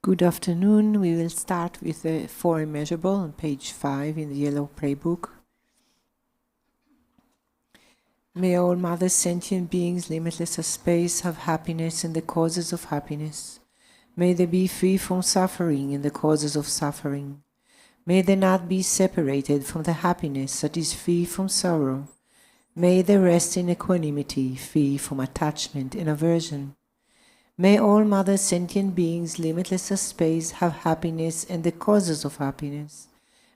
Good afternoon. We will start with the four immeasurable on page 5 in the yellow prayer book. May all Mother sentient beings, limitless of space, have happiness in the causes of happiness. May they be free from suffering in the causes of suffering. May they not be separated from the happiness that is free from sorrow. May they rest in equanimity, free from attachment and aversion. May all Mother sentient beings, limitless of space, have happiness and the causes of happiness.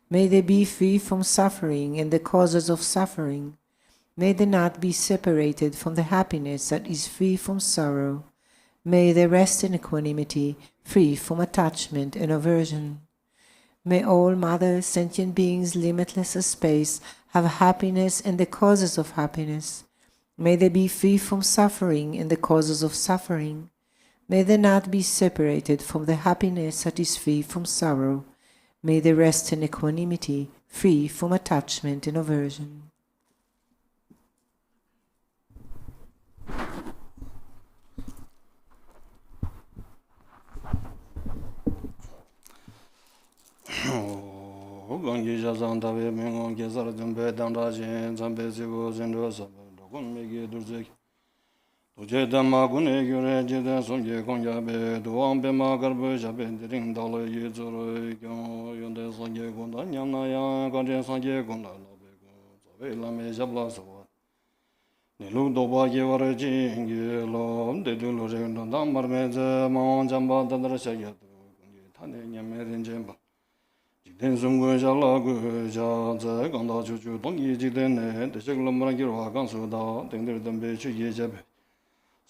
May they be free from suffering and the causes of suffering. May they not be separated from the happiness that is free from sorrow. May they rest in equanimity, free from attachment and aversion. May all Mother sentient beings, limitless of space, have happiness and the causes of happiness. May they be free from suffering and the causes of suffering. May they not be separated from the happiness that is free from sorrow. May they rest in equanimity, free from attachment and aversion. Jedama gune gyure jeda songe konja be duam be ma garbe jabe dring dalo ye zoro yonde songe gonda nyana ya gande songe gonda no be go be la me jabla so ne lu do ba ye ware ji nge lo de du lo re no dam mar me je ma jamba da dra sha ya do thane nyame ren je ba jiden songo jala go ja za gonda ju ju dong ye jiden ne de shek lo mra gi ro ga so da deng de dam be chu ye jabe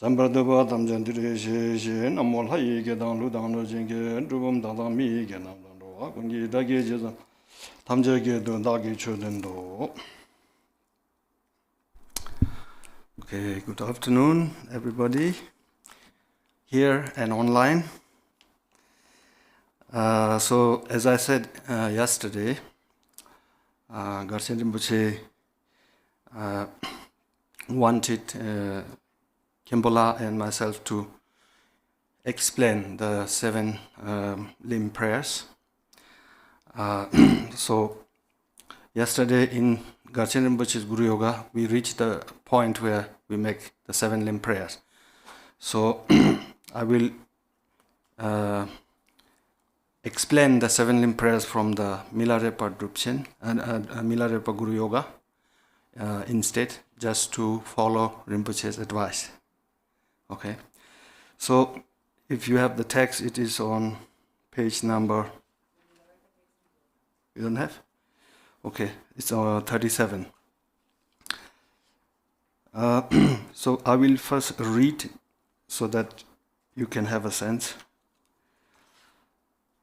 Zambradaba Damjandri Shin, Amol Hai Gedan Ludan Jinge, Dubum Dada Mi Genan, Akungi Dagi Tamjagi Dagi Chudendo. Okay, good afternoon, everybody, here and online. So, as I said yesterday, Garsen Rinpoche wanted Khenpo and myself to explain the 7 limb prayers. So yesterday in Garchen Rinpoche's Guru Yoga, we reached the point where we make the 7 limb prayers. So I will explain the 7 limb prayers from the Milarepa Drupchen and Milarepa Guru Yoga instead, just to follow Rinpoche's advice. Okay, so if you have the text, it is on page number. You don't have? Okay, it's on 37. So I will first read so that you can have a sense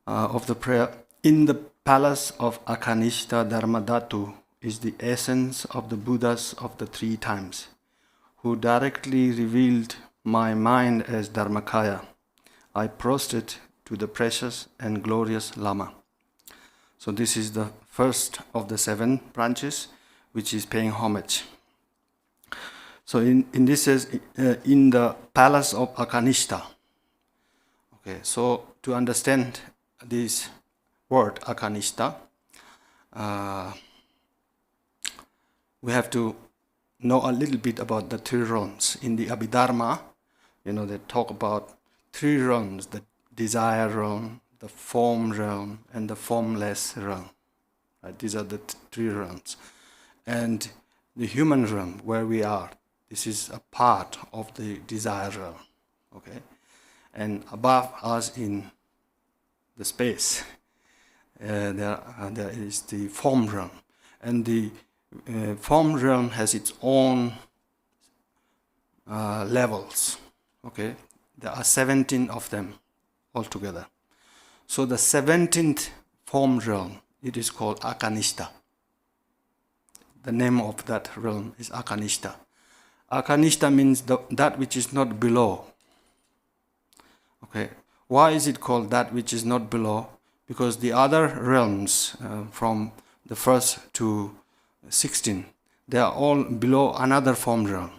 of the prayer. In the palace of Akanishta Dharmadhatu is the essence of the Buddhas of the 3 times, who directly revealed my mind as Dharmakaya. I prostrate to the precious and glorious Lama. So this is the first of the 7 branches, which is paying homage. So in this says, in the palace of Akanishta. Okay, so to understand this word Akanishta, we have to know a little bit about the 3 realms. In the Abhidharma, they talk about 3 realms: the desire realm, the form realm, and the formless realm. Right? These are the 3 realms. And the human realm, where we are, this is a part of the desire realm. Okay? And above us in the space, there is the form realm. And the form realm has its own levels. Okay, there are 17 of them altogether. So the 17th form realm, it is called Akanishta. The name of that realm is Akanishta. Akanishta means that which is not below. Okay, why is it called that which is not below? Because the other realms, from the 1st to 16, they are all below another form realm.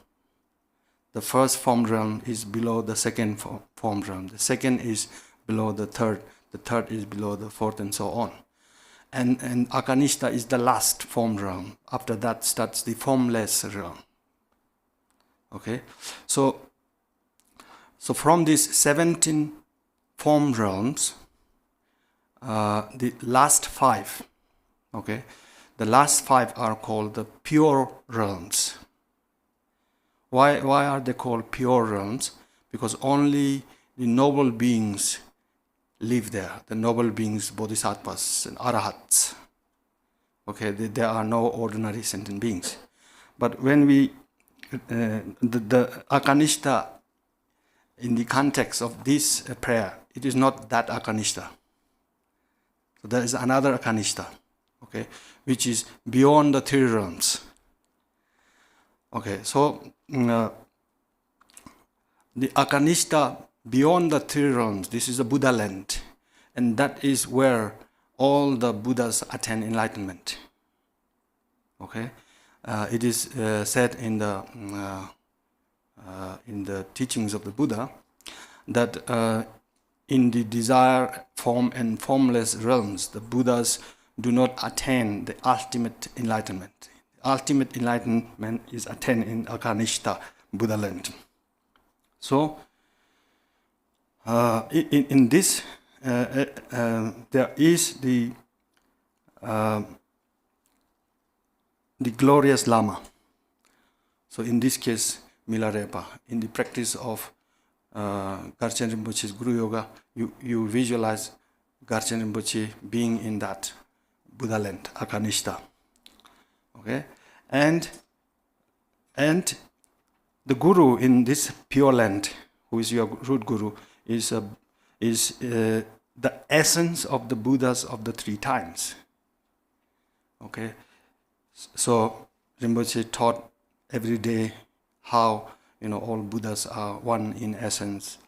The first form realm is below the second form realm. The second is below the third is below the fourth, and so on. And Akanishta is the last formed realm. After that starts the formless realm. Okay, so from these 17 formed realms, the last 5, okay, the last 5 are called the pure realms. Why are they called pure realms? Because only the noble beings live there. The noble beings, bodhisattvas and arahats. Okay, there are no ordinary sentient beings. But when we, the Akanishta, in the context of this prayer, it is not that Akanishta. So there is another Akanishta, okay, which is beyond the 3 realms. Okay, so the Akanishta beyond the 3 realms, this is a Buddha land, and that is where all the Buddhas attain enlightenment. Okay, it is said in the teachings of the Buddha that in the desire, form and formless realms, the Buddhas do not attain the ultimate enlightenment. Ultimate enlightenment is attained in Akanishta Buddha land. So, in this, there is the glorious Lama. So, in this case, Milarepa, in the practice of Garchen Rinpoche's Guru Yoga, you visualize Garchen Rinpoche being in that Buddha land, Akanishta. Okay, and the Guru in this pure land, who is your root Guru, is the essence of the Buddhas of the 3 times. Okay, so Rinpoche taught every day how all Buddhas are one in essence,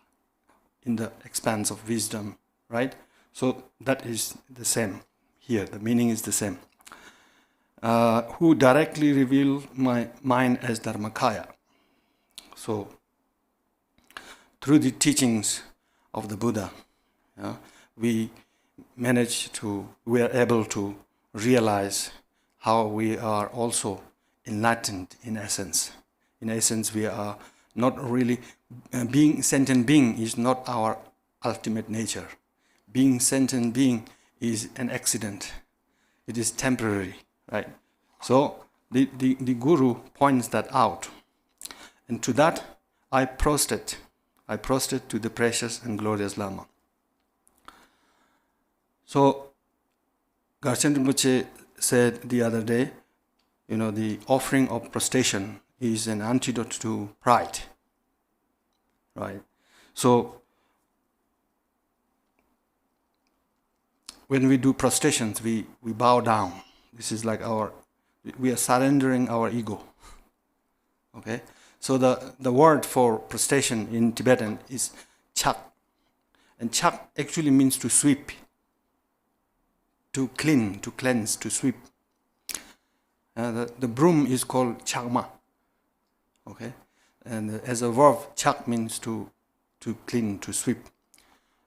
in the expanse of wisdom, right? So that is the same here. The meaning is the same. Who directly reveal my mind as Dharmakaya. So, through the teachings of the Buddha, we are able to realize how we are also enlightened in essence. In essence, we are not really, being sentient being is not our ultimate nature. Being sentient being is an accident. It is temporary. Right, so the Guru points that out, and to that I prostrate to the precious and glorious Lama. So Garchen Rinpoche said the other day, the offering of prostration is an antidote to pride. Right, so when we do prostrations, we bow down. This is like we are surrendering our ego. Okay, so the word for prostration in Tibetan is chak, and chak actually means to sweep, to clean, to cleanse, to sweep. The broom is called chakma. Okay, and as a verb, chak means to clean, to sweep.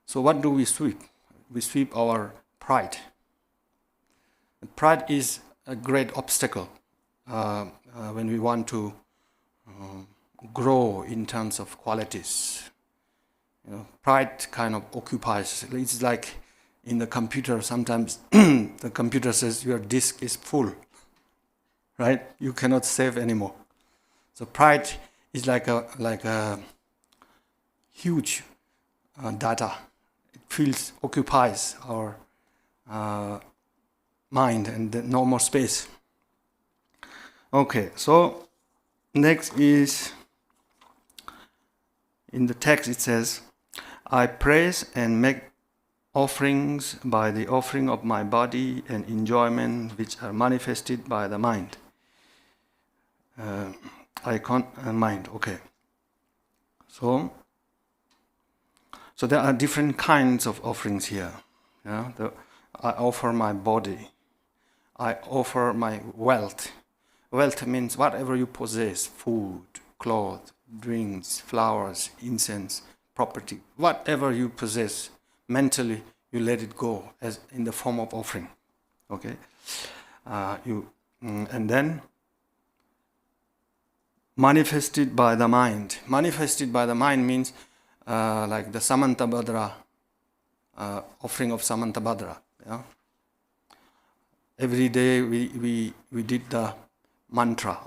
So what do we sweep? We sweep our pride. Pride is a great obstacle when we want to grow in terms of qualities. Pride kind of occupies. It's like in the computer. Sometimes the computer says your disk is full, right? You cannot save anymore. So pride is like a huge data. It occupies our mind, and no more space. Okay, so next is, in the text it says, I praise and make offerings by the offering of my body and enjoyment which are manifested by the mind. Mind, okay. So there are different kinds of offerings here. I offer my body. I offer my wealth. Wealth means whatever you possess: food, clothes, drinks, flowers, incense, property. Whatever you possess, mentally you let it go as in the form of offering. Okay, and then manifested by the mind. Manifested by the mind means like the Samantabhadra, offering of Samantabhadra. Yeah? Every day we did the mantra.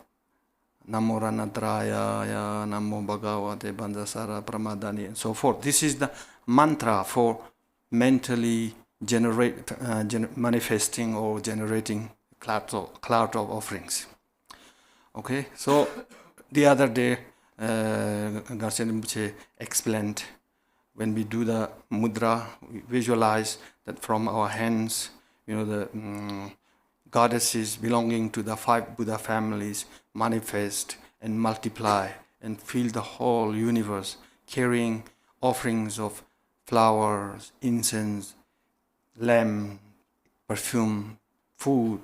Namo Ranadraya, Namo Bhagavate Bandhasara Pramadani, and so forth. This is the mantra for mentally manifesting or generating cloud of offerings. Okay, so the other day, Garsen Rinpoche explained, when we do the mudra, we visualize that from our hands, the goddesses belonging to the 5 Buddha families manifest and multiply and fill the whole universe, carrying offerings of flowers, incense, lamb, perfume, food,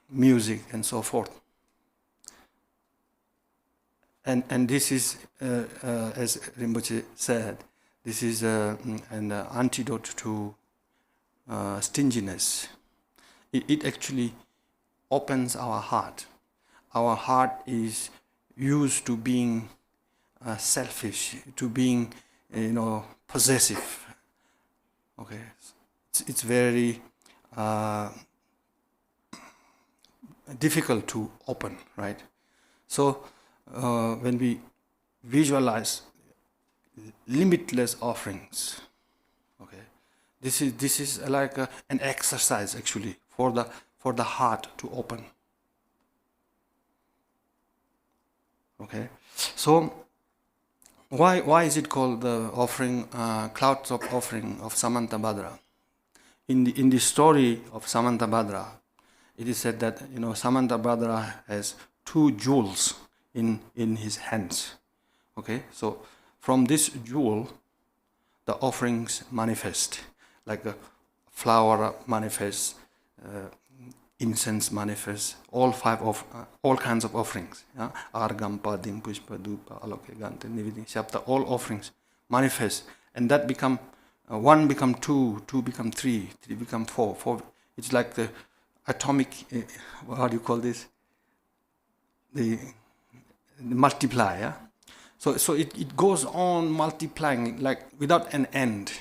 music, and so forth. And this is, as Rinpoche said, this is an antidote to stinginess. It actually opens our heart. Our heart is used to being selfish, to being, possessive. Okay, it's very difficult to open, right? So when we visualize limitless offerings, okay, this is like an exercise actually for the heart to open. Okay, so why is it called the offering, clouds of offering of Samantabhadra? In the story of Samantabhadra, it is said that Samantabhadra has 2 jewels in his hands. Okay, so from this jewel, the offerings manifest, like a flower manifests, incense manifests, all kinds of offerings. Yeah? Argam, Padim, Pushpa, Dupa, Aloke, Gante, Nividi, Shapta, all offerings manifest, and that become 1 become 2, 2 become 3, 3 become 4, 4. It's like the atomic. How do you call this? The multiply. Yeah? So it goes on multiplying like without an end.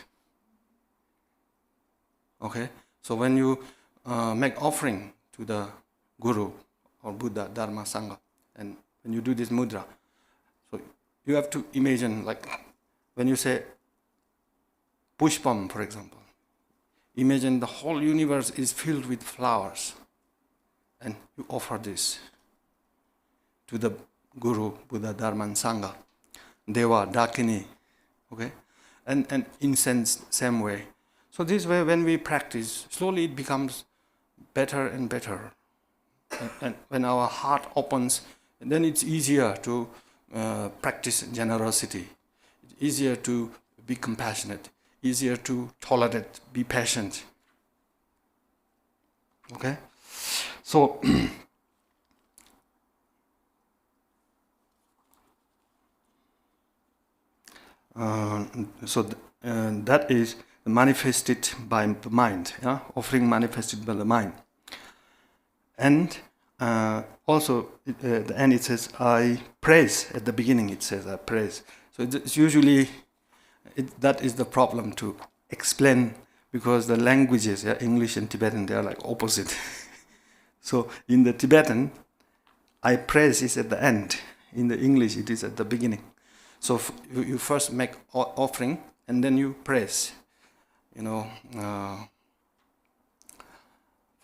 Okay, so when you make offering to the Guru or Buddha, Dharma, Sangha, and when you do this mudra, so you have to imagine, like when you say Pushpam, for example, imagine the whole universe is filled with flowers, and you offer this to the Guru, Buddha, Dharma, and Sangha, Deva, Dakini, okay, and incense same way. So this way, when we practice, slowly it becomes better and better. And when our heart opens, then it's easier to practice generosity. It's easier to be compassionate, easier to tolerate, be patient. Okay? So, that is manifested by the mind, yeah? Offering manifested by the mind. And also, at the end it says, I praise. At the beginning it says, I praise. So it's usually, that is the problem to explain, because the languages, yeah, English and Tibetan, they are like opposite. So in the Tibetan, I praise is at the end. In the English, it is at the beginning. So you first make offering, and then you praise. For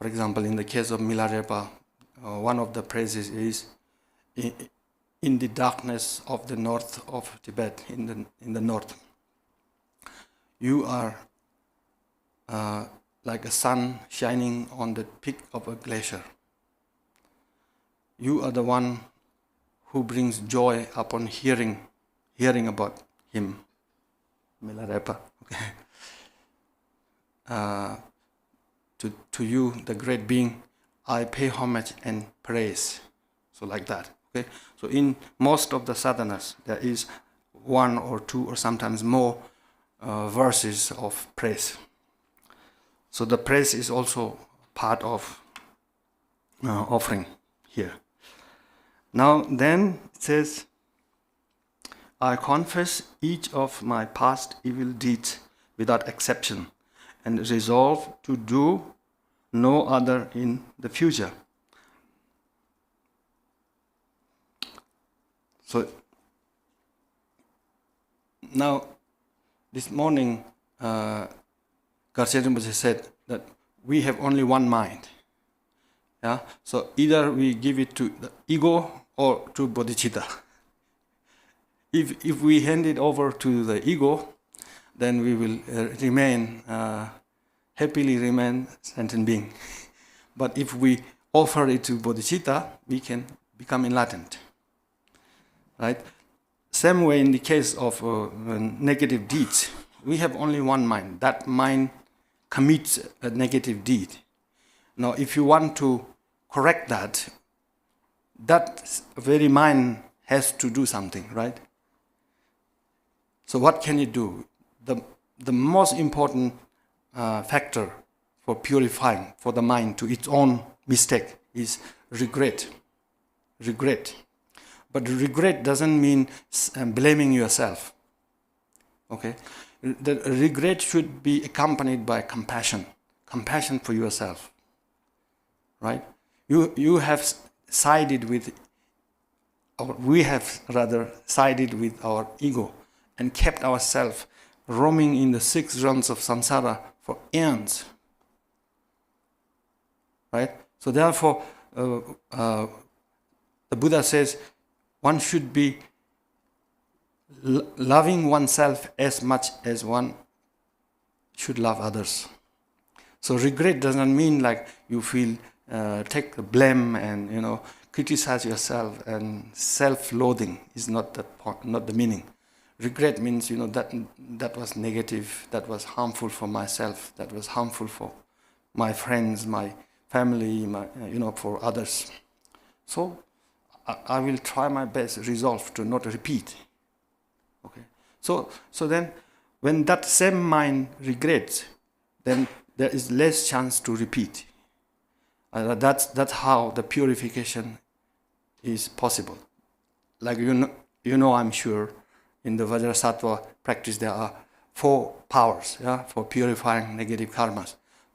example, in the case of Milarepa, one of the praises is, in the darkness of the north of Tibet, in the north, you are like a sun shining on the peak of a glacier. You are the one who brings joy upon hearing about him, Milarepa. Okay. To you, the great being, I pay homage and praise. So like that. Okay. So in most of the sadhanas, there is 1 or 2 or sometimes more verses of praise. So the praise is also part of offering here. Now then it says, I confess each of my past evil deeds without exception and resolve to do no other in the future. So now this morning, Garse Rinpoche said that we have only one mind. Yeah? So either we give it to the ego or to bodhicitta. If we hand it over to the ego, then we will happily remain sentient being. But if we offer it to bodhicitta, we can become enlightened. Right? Same way in the case of negative deeds, we have only one mind. That mind commits a negative deed. Now, if you want to correct that, that very mind has to do something, right? So what can it do? The most important factor for purifying for the mind to its own mistake is regret. Regret. But regret doesn't mean blaming yourself. Okay? The regret should be accompanied by compassion. Compassion for yourself. Right? You have sided with, or we have rather sided with our ego and kept ourselves roaming in the 6 realms of samsara for eons. Right? So therefore, the Buddha says, one should be loving oneself as much as one should love others. So regret doesn't mean like you feel take the blame and criticize yourself, and self-loathing is not the meaning. Regret means that was negative, that was harmful for myself, that was harmful for my friends, my family, for others. So I will try my best, resolve to not repeat. Okay. So then, when that same mind regrets, then there is less chance to repeat. That's how the purification is possible. Like I'm sure in the Vajrasattva practice there are 4 powers, for purifying negative karmas.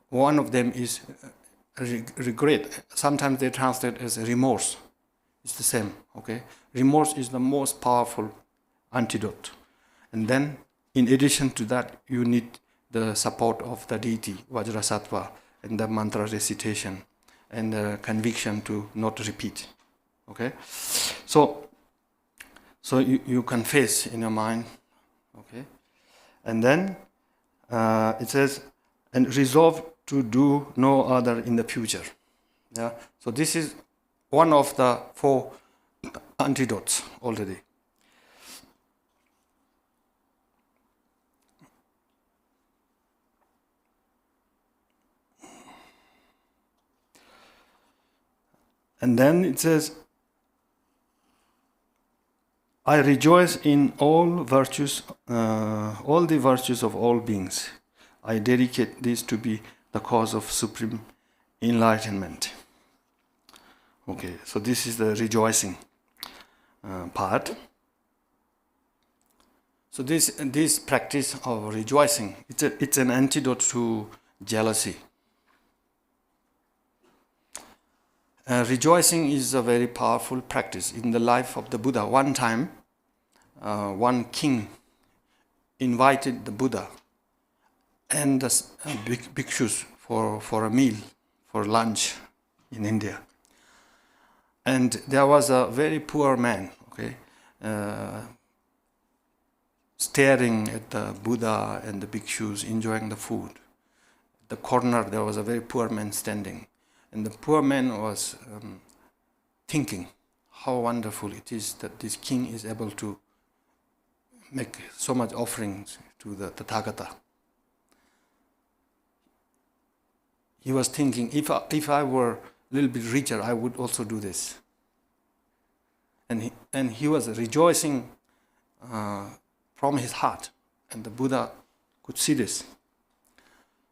One of them is regret. Sometimes they translate as remorse. It's the same, okay? Remorse is the most powerful antidote. And then, in addition to that, you need the support of the deity, Vajrasattva, and the mantra recitation, and the conviction to not repeat, okay? So you confess in your mind, okay? And then it says, and resolve to do no other in the future. Yeah. So this is one of the 4 antidotes already. And then it says, I rejoice in all virtues, all the virtues of all beings. I dedicate this to be the cause of supreme enlightenment. Okay, so this is the rejoicing part. So this practice of rejoicing, it's an antidote to jealousy. Rejoicing is a very powerful practice in the life of the Buddha. One time, one king invited the Buddha and the bhikshus for a meal, for lunch in India. And there was a very poor man, okay, staring at the Buddha and the bhikshus enjoying the food. At the corner there was a very poor man standing. And the poor man was thinking how wonderful it is that this king is able to make so much offerings to the Tathagata. He was thinking, if I were a little bit richer, I would also do this. And he was rejoicing from his heart. And the Buddha could see this.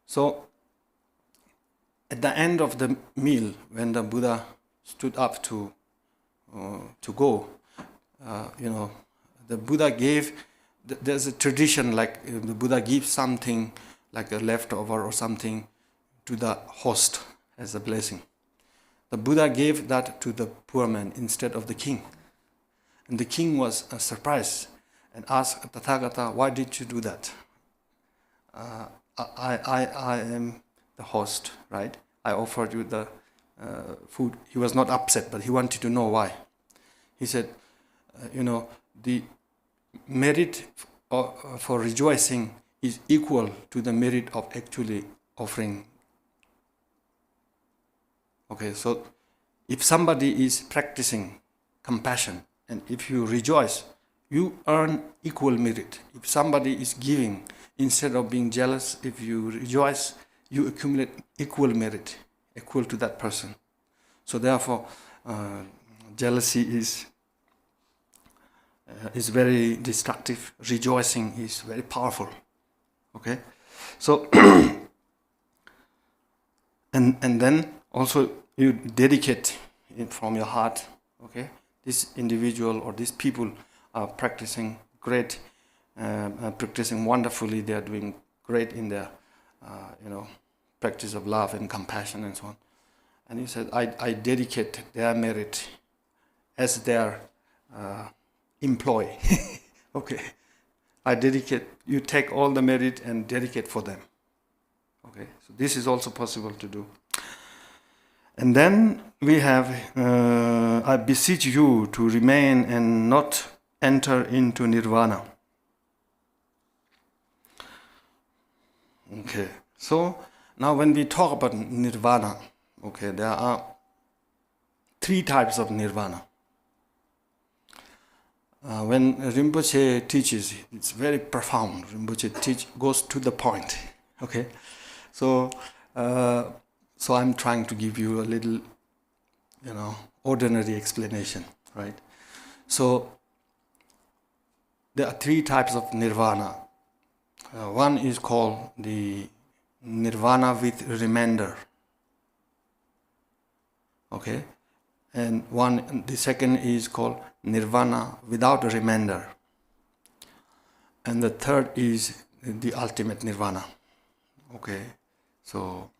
So at the end of the meal, when the Buddha stood up to go, the Buddha gave. There's a tradition like the Buddha gives something like a leftover or something to the host as a blessing. The Buddha gave that to the poor man instead of the king. And the king was surprised and asked Tathagata, why did you do that? I am the host, right? I offered you the food. He was not upset, but he wanted to know why. He said, the merit for rejoicing is equal to the merit of actually offering. Okay, so if somebody is practicing compassion and if you rejoice, you earn equal merit. If somebody is giving, instead of being jealous, if you rejoice, you accumulate equal merit, equal to that person. So therefore, jealousy is very destructive. Rejoicing is very powerful. Okay, so and then also you dedicate it from your heart. Okay, this individual or these people are practicing great, practicing wonderfully. They are doing great in their, practice of love and compassion and so on. And he said, I dedicate their merit as their employee. Okay, I dedicate. You take all the merit and dedicate for them. Okay, so this is also possible to do. And then we have, I beseech you to remain and not enter into nirvana. Okay, so now when we talk about nirvana, okay, there are 3 types of nirvana. When Rinpoche teaches, it's very profound. Rinpoche goes to the point. Okay, so I'm trying to give you a little, ordinary explanation, right? So there are 3 types of nirvana. One is called the nirvana with remainder. Okay, and the second is called nirvana without a remainder. And the third is the ultimate nirvana. Okay, so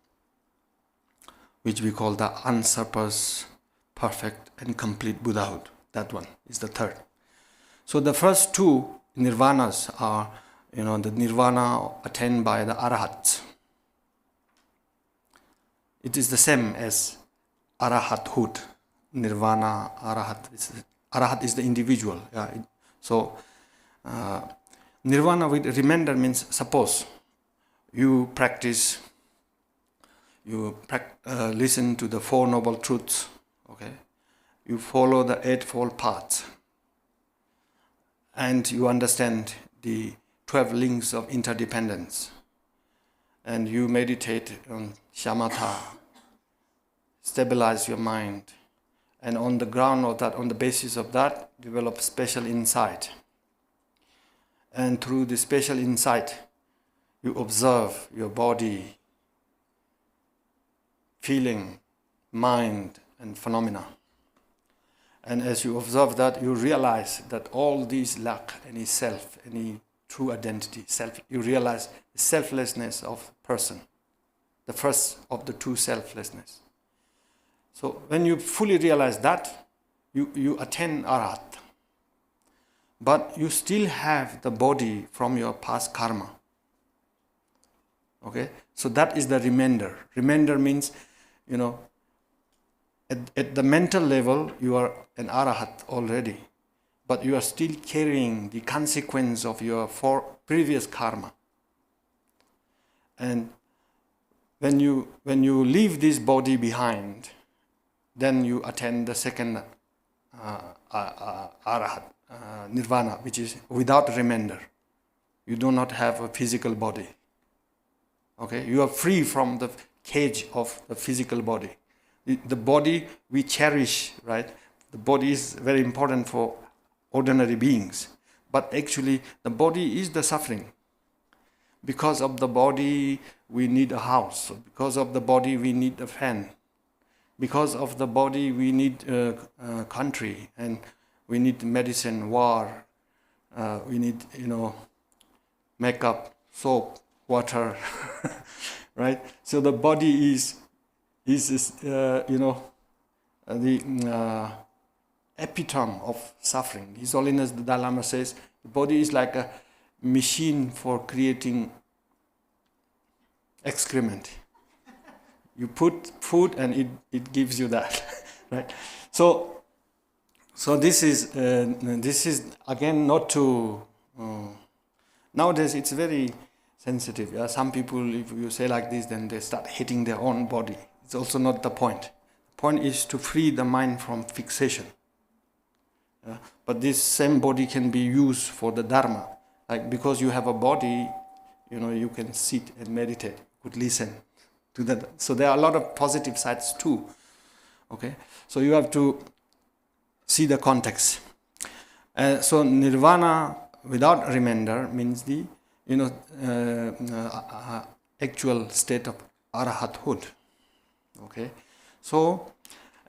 which we call the unsurpassed, perfect and complete Buddhahood. That one is the third. So the first 2 nirvanas are, the nirvana attained by the arahats. It is the same as arahathood. Nirvana, arahat. Arahat is the individual. Yeah. So nirvana with remainder means, suppose you practice, listen to the 4 noble truths. Okay, you follow the 8-fold paths, and you understand the 12 links of interdependence, and you meditate on shamatha, stabilize your mind, and on the ground of that, on the basis of that, develop special insight. And through the special insight, you observe your body, feeling, mind, and phenomena. And as you observe that, you realize that all these lack any self, any true identity. You realize the selflessness of person, the first of the 2 selflessness. So when you fully realize that, you attain arahat. But you still have the body from your past karma. Okay? So that is the remainder. Remainder means, at the mental level, you are an arahat already. But you are still carrying the consequence of your previous karma. And when you leave this body behind, then you attain the second arahat, nirvana, which is without remainder. You do not have a physical body. Okay, you are free from the cage of the physical body. The body we cherish, right? The body is very important for ordinary beings, but actually the body is the suffering. Because of the body, we need a house. Because of the body, we need a fan. Because of the body, we need a country, and we need medicine, war. We need, makeup, soap, water, right? So the body is the epitome of suffering. His Holiness the Dalai Lama says the body is like a machine for creating excrement. You put food and it gives you that, right? So this is again not to. Nowadays it's very sensitive. Yeah? Some people, if you say like this, then they start hating their own body. It's also not the point. The point is to free the mind from fixation. Yeah? But this same body can be used for the Dharma. Like because you have a body, you can sit and meditate, you could listen to that. So there are a lot of positive sides too. Okay, so you have to see the context. So nirvana without remainder means the actual state of arahathood. Okay, so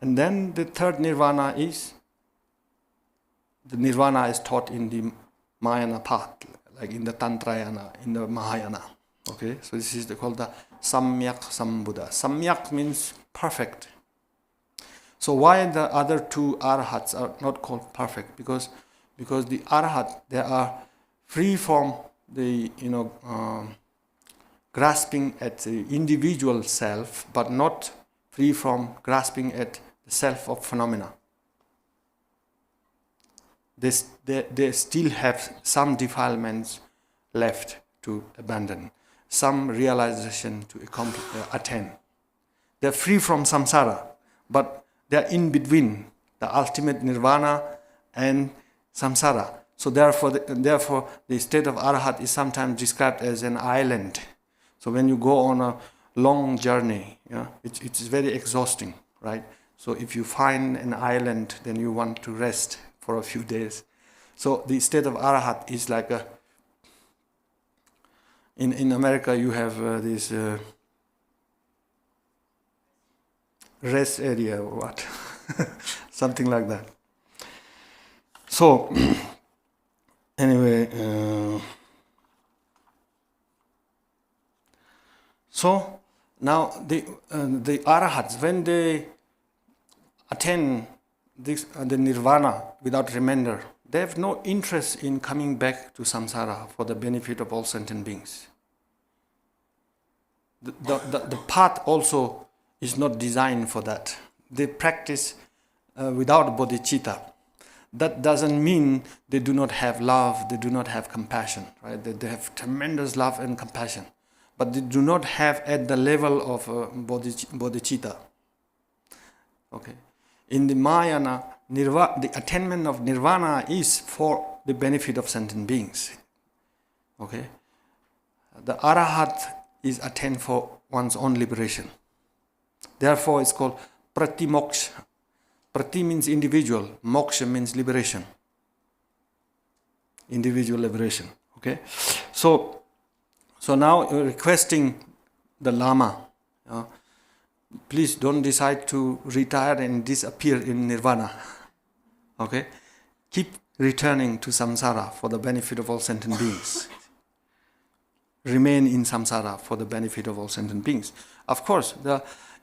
and then the third nirvana is taught in the Mahayana path, like in the Tantrayana, in the Mahayana. Okay, so this is called the Samyak Sambuddha. Samyak means perfect. So why the other two arahats are not called perfect? Because the arahat, they are free from the grasping at the individual self, but not free from grasping at the self of phenomena. They still have some defilements left to abandon, some realization to attain. They're free from samsara, but they're in between the ultimate nirvana and samsara. So therefore, the state of arahat is sometimes described as an island. So when you go on a long journey, it's very exhausting, right? So if you find an island, then you want to rest for a few days. So the state of arahat is like in America you have this rest area or what, something like that. So anyway, so now the arahats, when they attain the nirvana without remainder, they have no interest in coming back to samsara for the benefit of all sentient beings. The path also is not designed for that. They practice without bodhicitta. That doesn't mean they do not have love, they do not have compassion, right? They have tremendous love and compassion, but they do not have at the level of bodhicitta. Okay. In the Mahayana, the attainment of nirvana is for the benefit of sentient beings. Okay. The arahat is attained for one's own liberation. Therefore, it's called pratimoksha. Prati means individual, moksha means liberation. Individual liberation. Okay. So now requesting the Lama, please don't decide to retire and disappear in nirvana. Okay? Keep returning to samsara for the benefit of all sentient beings. Remain in samsara for the benefit of all sentient beings. Of course,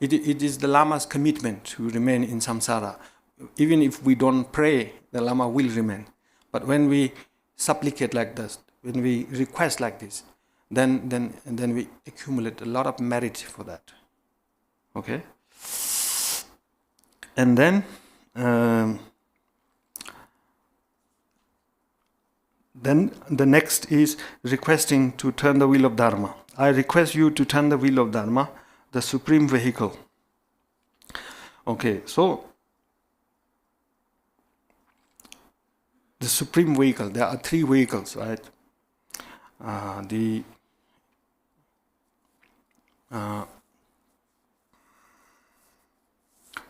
it is the Lama's commitment to remain in samsara. Even if we don't pray, the Lama will remain. But when we supplicate like this, when we request like this, then we accumulate a lot of merit for that. Okay? And then the next is requesting to turn the wheel of Dharma. I request you to turn the wheel of Dharma, the supreme vehicle. Okay, so the supreme vehicle, there are three vehicles, right? The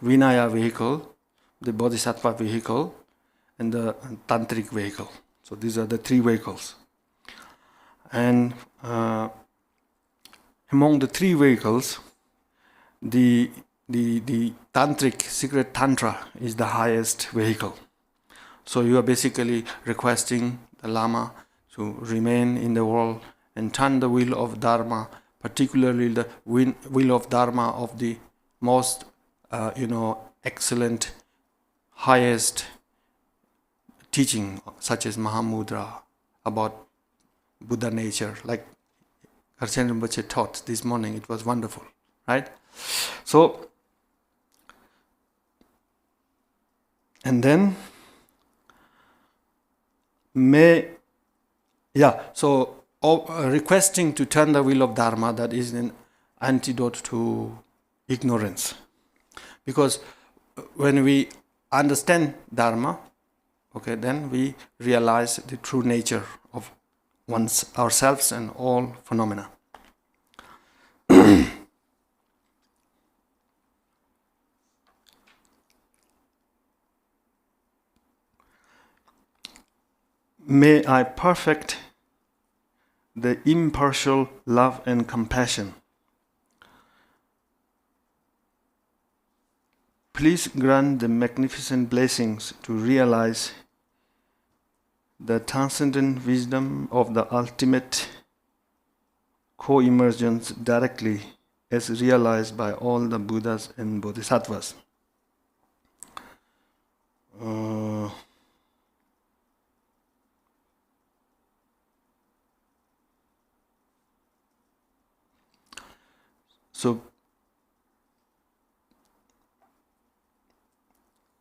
Vinaya vehicle, the Bodhisattva vehicle, and the Tantric vehicle. So these are the three vehicles. And among the three vehicles, the tantric secret tantra is the highest vehicle. So you are basically requesting the Lama to remain in the world and turn the wheel of Dharma, particularly the wheel of Dharma of the most, excellent, highest teaching, such as Mahamudra about Buddha nature, like Karchen Rinpoche taught this morning. It was wonderful, right? So, and then requesting to turn the wheel of Dharma, that is an antidote to ignorance. Because when we understand Dharma, okay, then we realize the true nature of ourselves and all phenomena. May I perfect the impartial love and compassion. Please grant the magnificent blessings to realize the transcendent wisdom of the ultimate co-emergence directly as realized by all the Buddhas and Bodhisattvas.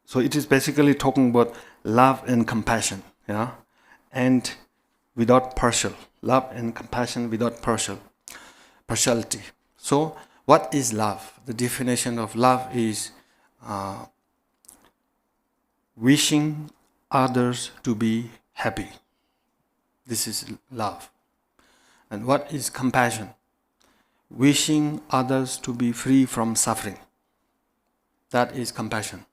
So it is basically talking about love and compassion, yeah, and without partial. Love and compassion without partiality. So what is love? The definition of love is wishing others to be happy. This is love. And what is compassion? Wishing others to be free from suffering. That is compassion.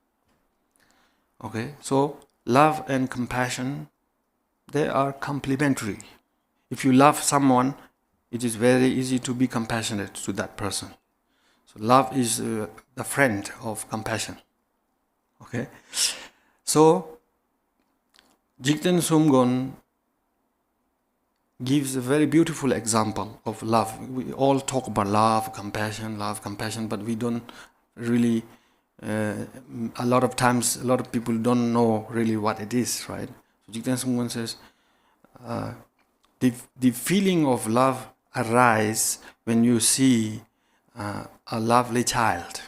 Okay, so love and compassion, they are complementary. If you love someone, it is very easy to be compassionate to that person. So love is the friend of compassion. Okay, so Jigten Sumgon gives a very beautiful example of love. We all talk about love, compassion, but we don't really. A lot of times, a lot of people don't know really what it is, right? So Jigten Sumgon says, the feeling of love arises when you see a lovely child.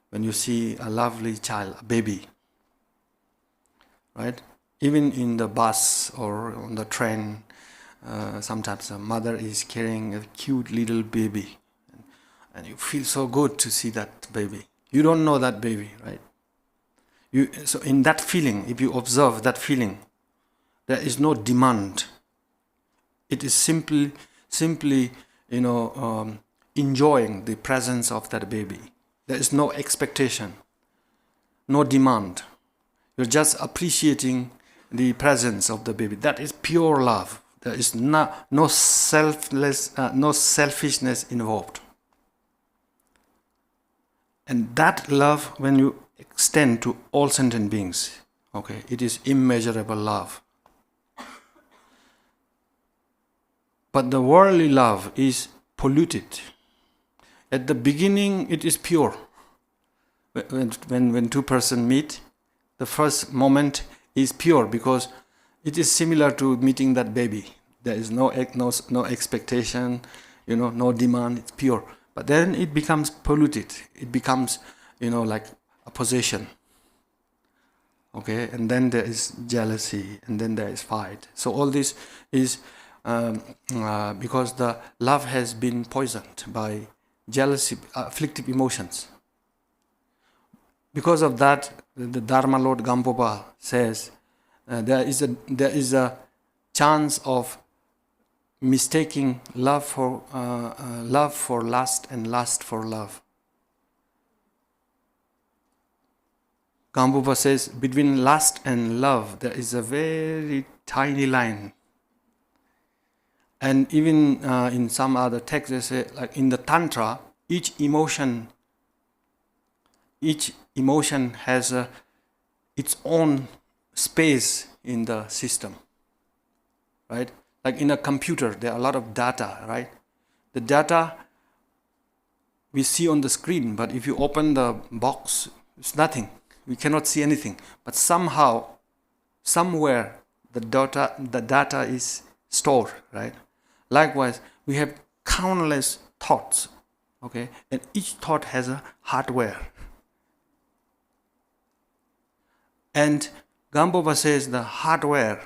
When you see a lovely child, a baby, right? Even in the bus or on the train, sometimes a mother is carrying a cute little baby, and you feel so good to see that baby. You don't know that baby, right? So in that feeling, if you observe that feeling, there is no demand. It is simply, enjoying the presence of that baby. There is no expectation, no demand. You're just appreciating the presence of the baby. That is pure love. There is no selfishness involved. And that love, when you extend to all sentient beings, okay, it is immeasurable love. But the worldly love is polluted. At the beginning, it is pure. When two persons meet, the first moment is pure because it is similar to meeting that baby. There is no expectation, no demand. It's pure. But then it becomes polluted. It becomes, like a possession. Okay, and then there is jealousy, and then there is fight. So all this is because the love has been poisoned by jealousy, afflictive emotions. Because of that, the Dharma Lord Gampopa says there is a chance of mistaking love for lust and lust for love. Gampopa says between lust and love there is a very tiny line. And even in some other texts, they say, like in the Tantra, each emotion has its own space in the system, right? Like in a computer, there are a lot of data, right? The data we see on the screen, but if you open the box, it's nothing. We cannot see anything. But somehow, somewhere, the data is stored, right? Likewise, we have countless thoughts, okay? And each thought has a hardware. And Gampopa says the hardware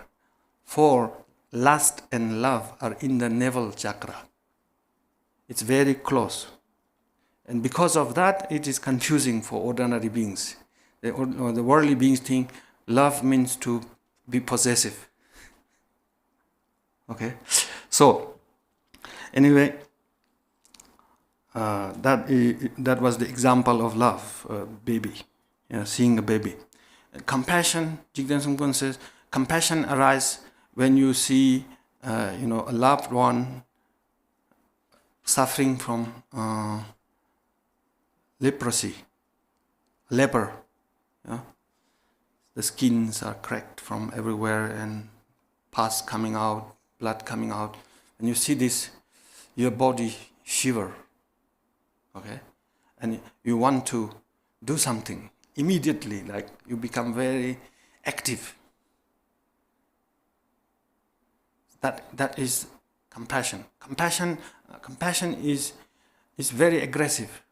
for lust and love are in the navel chakra. It's very close. And because of that, it is confusing for ordinary beings. The worldly beings think love means to be possessive. Okay? So, anyway, that was the example of love, baby, seeing a baby. Compassion, Jigdan Sungpon says, compassion arises when you see, a loved one suffering from leprosy, leper. Yeah? The skins are cracked from everywhere and pus coming out, blood coming out. When you see this, your body shiver. Okay, and you want to do something immediately, like you become very active. That is compassion. Compassion is very aggressive.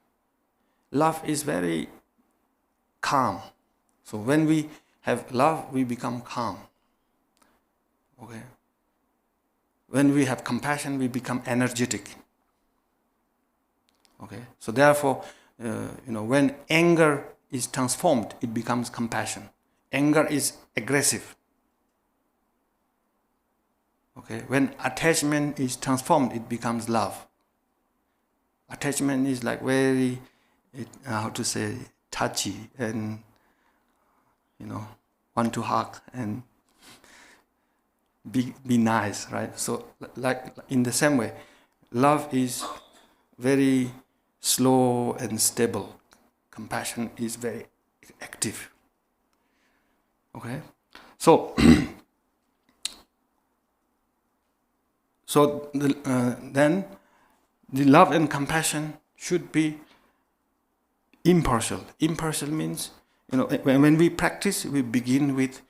Love is very calm. So when we have love, we become calm. Okay. When we have compassion, we become energetic. Okay. So therefore, when anger is transformed, it becomes compassion. Anger is aggressive. Okay. When attachment is transformed, it becomes love. Attachment is like very, touchy and, want to hug and be nice, right? So, like in the same way, love is very slow and stable. Compassion is very active. Okay, so then the love and compassion should be impartial. Impartial means, when we practice, we begin with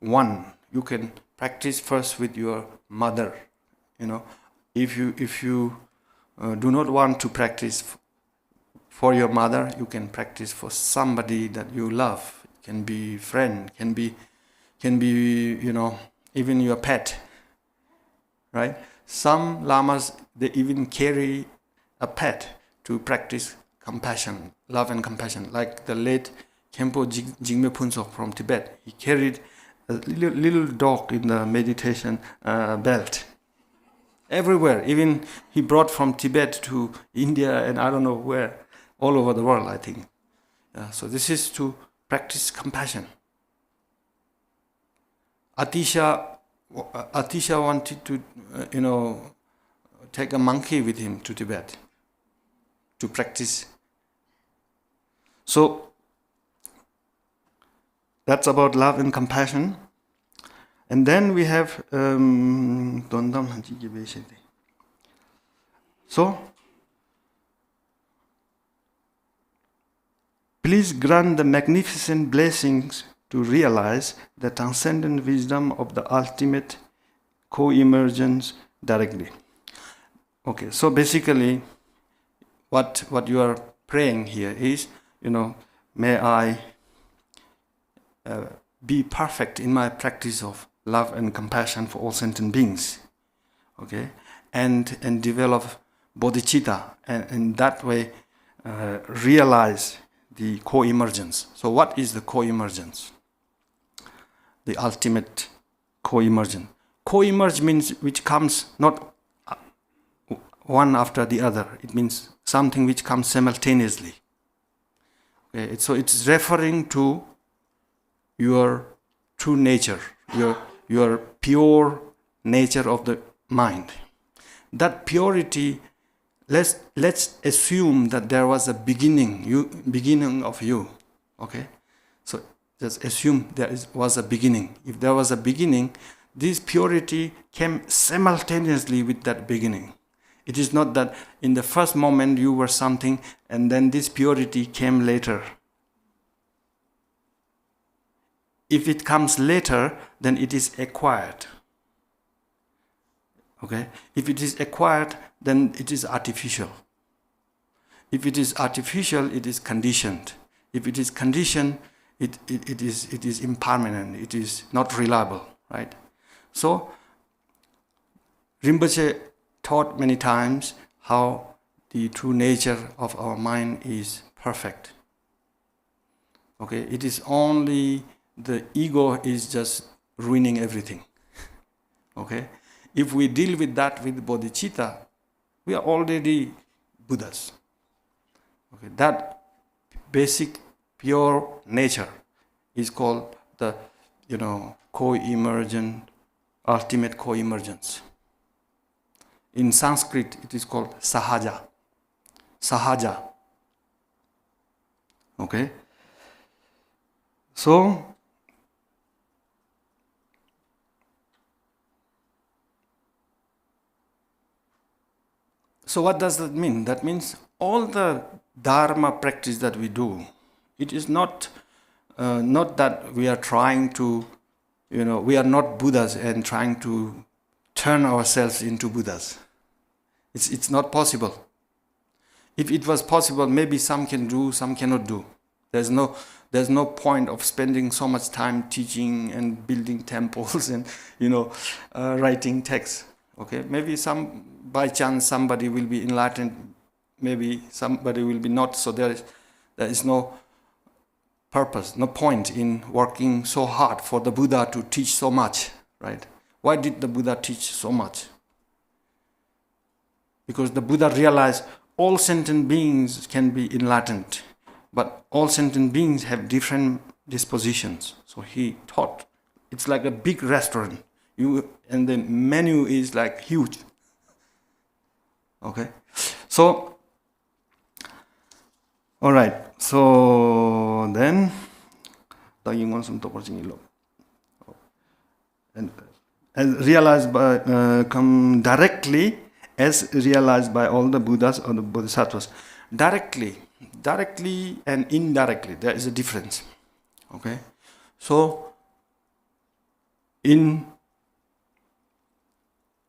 one. You can practice first with your mother. If you do not want to practice for your mother, you can practice for somebody that you love. It can be friend, can be even your pet, right? Some lamas, they even carry a pet to practice compassion, love and compassion. Like the late Khenpo Jigme Phuntsok from Tibet, he carried a little dog in the meditation belt. Everywhere, even he brought from Tibet to India and I don't know where, all over the world, I think. So this is to practice compassion. Atisha wanted to, take a monkey with him to Tibet to practice. So that's about love and compassion. And then we have so please grant the magnificent blessings to realize the transcendent wisdom of the ultimate co-emergence directly. Okay, so basically what you are praying here is, may I be perfect in my practice of love and compassion for all sentient beings, okay, and develop bodhicitta, and in that way realize the co-emergence. So what is the co-emergence? The ultimate co-emergence. Co-emerge means which comes not one after the other. It means something which comes simultaneously. Okay, so it's referring to your true nature, your pure nature of the mind. that purity, let's assume that there was a beginning of you. Okay? So just assume was a beginning. If there was a beginning, this purity came simultaneously with that beginning. It is not that in the first moment you were something and then this purity came later. If it comes later, then it is acquired. Okay? If it is acquired, then it is artificial. If it is artificial, it is conditioned. If it is conditioned, it is impermanent. It is not reliable, right? So, Rinpoche taught many times how the true nature of our mind is perfect. Okay, it is only the ego is just ruining everything. Okay, if we deal with that with bodhicitta, we are already Buddhas. Okay, that basic pure nature is called the co-emergent, ultimate co-emergence. In Sanskrit, it is called sahaja. Sahaja. Okay? So what does that mean? That means all the dharma practice that we do, it is not that we are trying to, we are not Buddhas and trying to turn ourselves into Buddhas. It's not possible. If it was possible, maybe some can do, some cannot do. There's no point of spending so much time teaching and building temples and writing texts. Okay, maybe by chance somebody will be enlightened, maybe somebody will be not. So there is no purpose, no point in working so hard for the Buddha to teach so much, right? Why did the Buddha teach so much? Because the Buddha realized all sentient beings can be enlightened, but all sentient beings have different dispositions. So he taught, it's like a big restaurant, and the menu is like huge. Okay, so all right. So then, and as realized by come directly, as realized by all the Buddhas or the Bodhisattvas, directly and indirectly, there is a difference. Okay, so in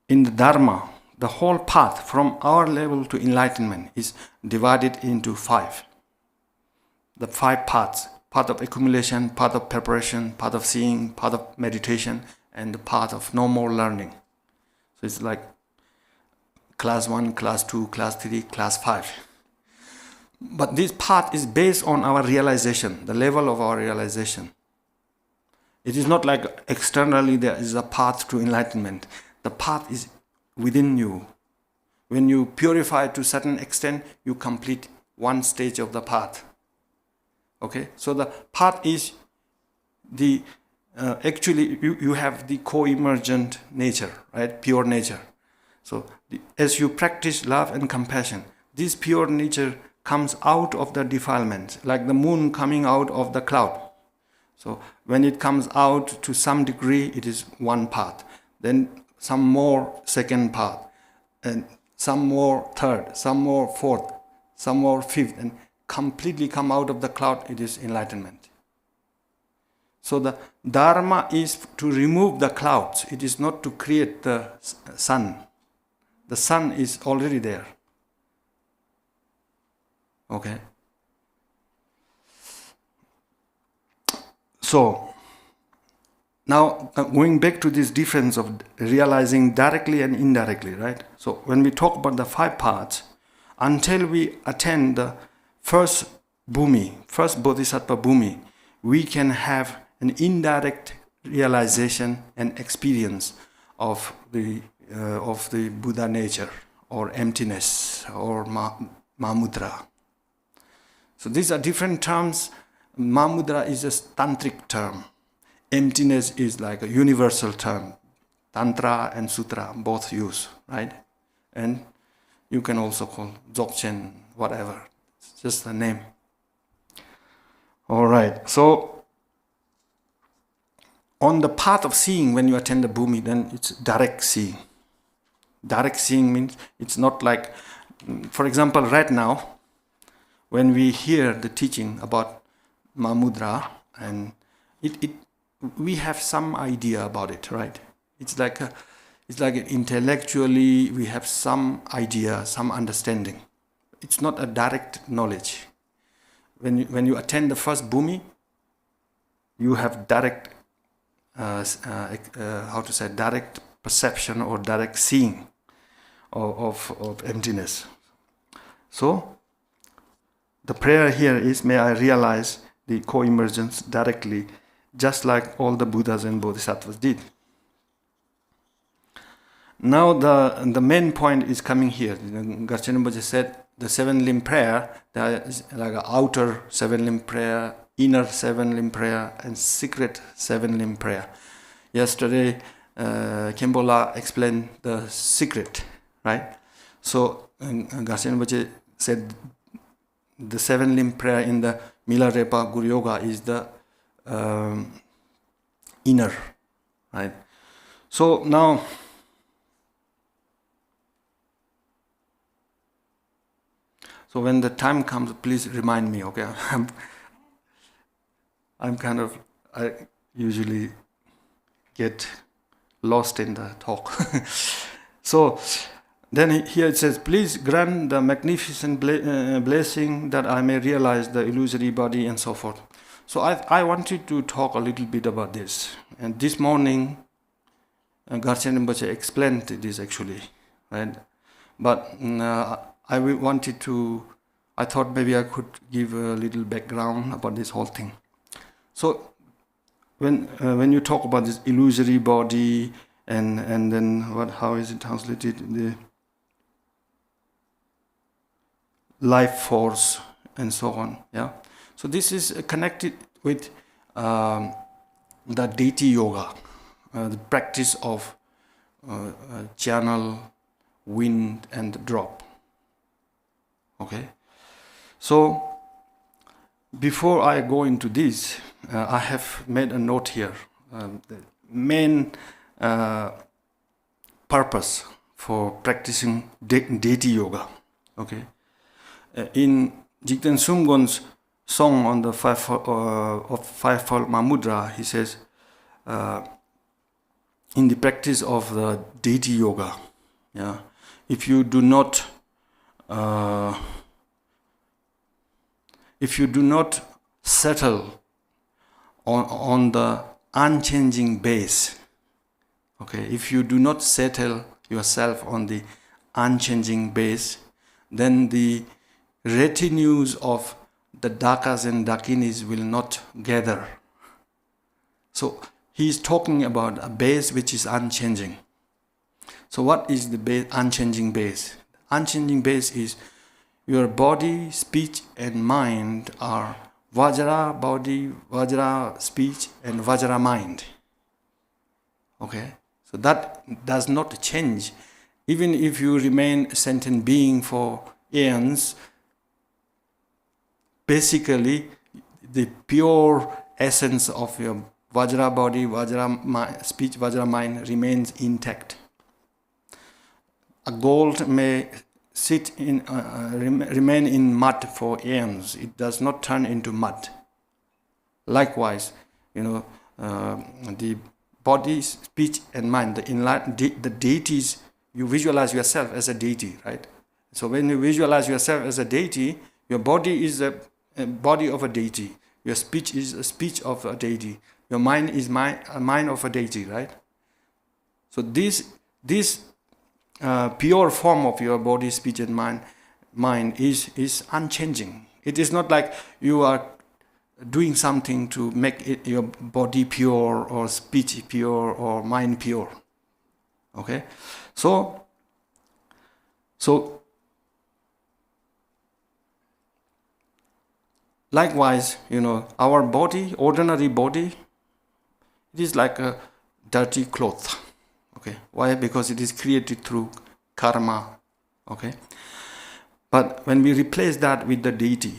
the Dharma, the whole path from our level to enlightenment is divided into 5. The 5 paths: path of accumulation, path of preparation, path of seeing, path of meditation, and the path of no more learning. So it's like class 1, class 2, class 3, class 5. But this path is based on our realization, the level of our realization. It is not like externally there is a path to enlightenment. The path is within you. When you purify to a certain extent, you complete one stage of the path. Okay, so the path is the actually you have the co-emergent nature, right? Pure nature. So as you practice love and compassion, this pure nature comes out of the defilement, like the moon coming out of the cloud. So when it comes out to some degree, it is one path. Then some more second path, and some more third, some more fourth, some more fifth, and completely come out of the cloud, it is enlightenment. So the Dharma is to remove the clouds. It is not to create the sun. The sun is already there. Okay. So now going back to this difference of realizing directly and indirectly, right? So when we talk about the 5 paths, until we attain the first bodhisattva bhumi, we can have an indirect realization and experience of the Buddha nature, or emptiness, or Mahamudra. So these are different terms. Mahamudra is a tantric term. Emptiness is like a universal term. Tantra and Sutra both use, right? and you can also call Dzogchen, whatever. It's just a name. All right. So on the path of seeing, when you attend the bhumi, then it's direct seeing. Direct seeing means it's not like, for example, right now, when we hear the teaching about Mahamudra, and we have some idea about it, right? It's like intellectually we have some idea, some understanding. It's not a direct knowledge. When you attend the first bhumi, you have direct, direct perception or direct seeing of emptiness. So the prayer here is, may I realize the co-emergence directly, just like all the Buddhas and Bodhisattvas did. Now the main point is coming here. Garchen Rinpoche said the seven-limb prayer, there is like an outer seven-limb prayer, inner seven-limb prayer, and secret seven-limb prayer. Yesterday, Khenpo explained the secret, right? So Garchen Rinpoche said the seven-limb prayer in the Milarepa Guru Yoga is the inner, right? So now, so when the time comes, please remind me, okay? I usually get lost in the talk. So then here it says, please grant the magnificent blessing that I may realize the illusory body and so forth. So I wanted to talk a little bit about this. And this morning, Garchen Rinpoche explained this actually, right? But I thought maybe I could give a little background about this whole thing. So when you talk about this illusory body and then how is it translated? The life force and so on, yeah. So this is connected with the deity yoga, the practice of channel, wind, and drop. Okay. So before I go into this, I have made a note here. The main purpose for practicing deity yoga. Okay. In Jigten Sumgon's song on the Fivefold Mahamudra, he says, in the practice of the deity yoga, yeah, if you do not settle on the unchanging base, okay, if you do not settle yourself on the unchanging base, then the retinues of the dakas and dakinis will not gather. So he is talking about a base which is unchanging. So what is the unchanging base? Unchanging base is your body, speech, and mind are Vajra body, Vajra speech, and Vajra mind. Okay? So that does not change. Even if you remain a sentient being for aeons, basically the pure essence of your Vajra body, Vajra speech, Vajra mind remains intact. A gold may remain in mud for aeons. It does not turn into mud. Likewise, the body, speech, and mind, the deities, you visualize yourself as a deity, right? So when you visualize yourself as a deity, your body is a body of a deity. Your speech is a speech of a deity. Your mind is a mind of a deity, right? So this pure form of your body, speech, and mind is unchanging. It is not like you are doing something to make your body pure or speech pure or mind pure. Okay, so likewise, our body, ordinary body, it is like a dirty cloth. Okay, why? Because it is created through karma, Okay, but when we replace that with the deity,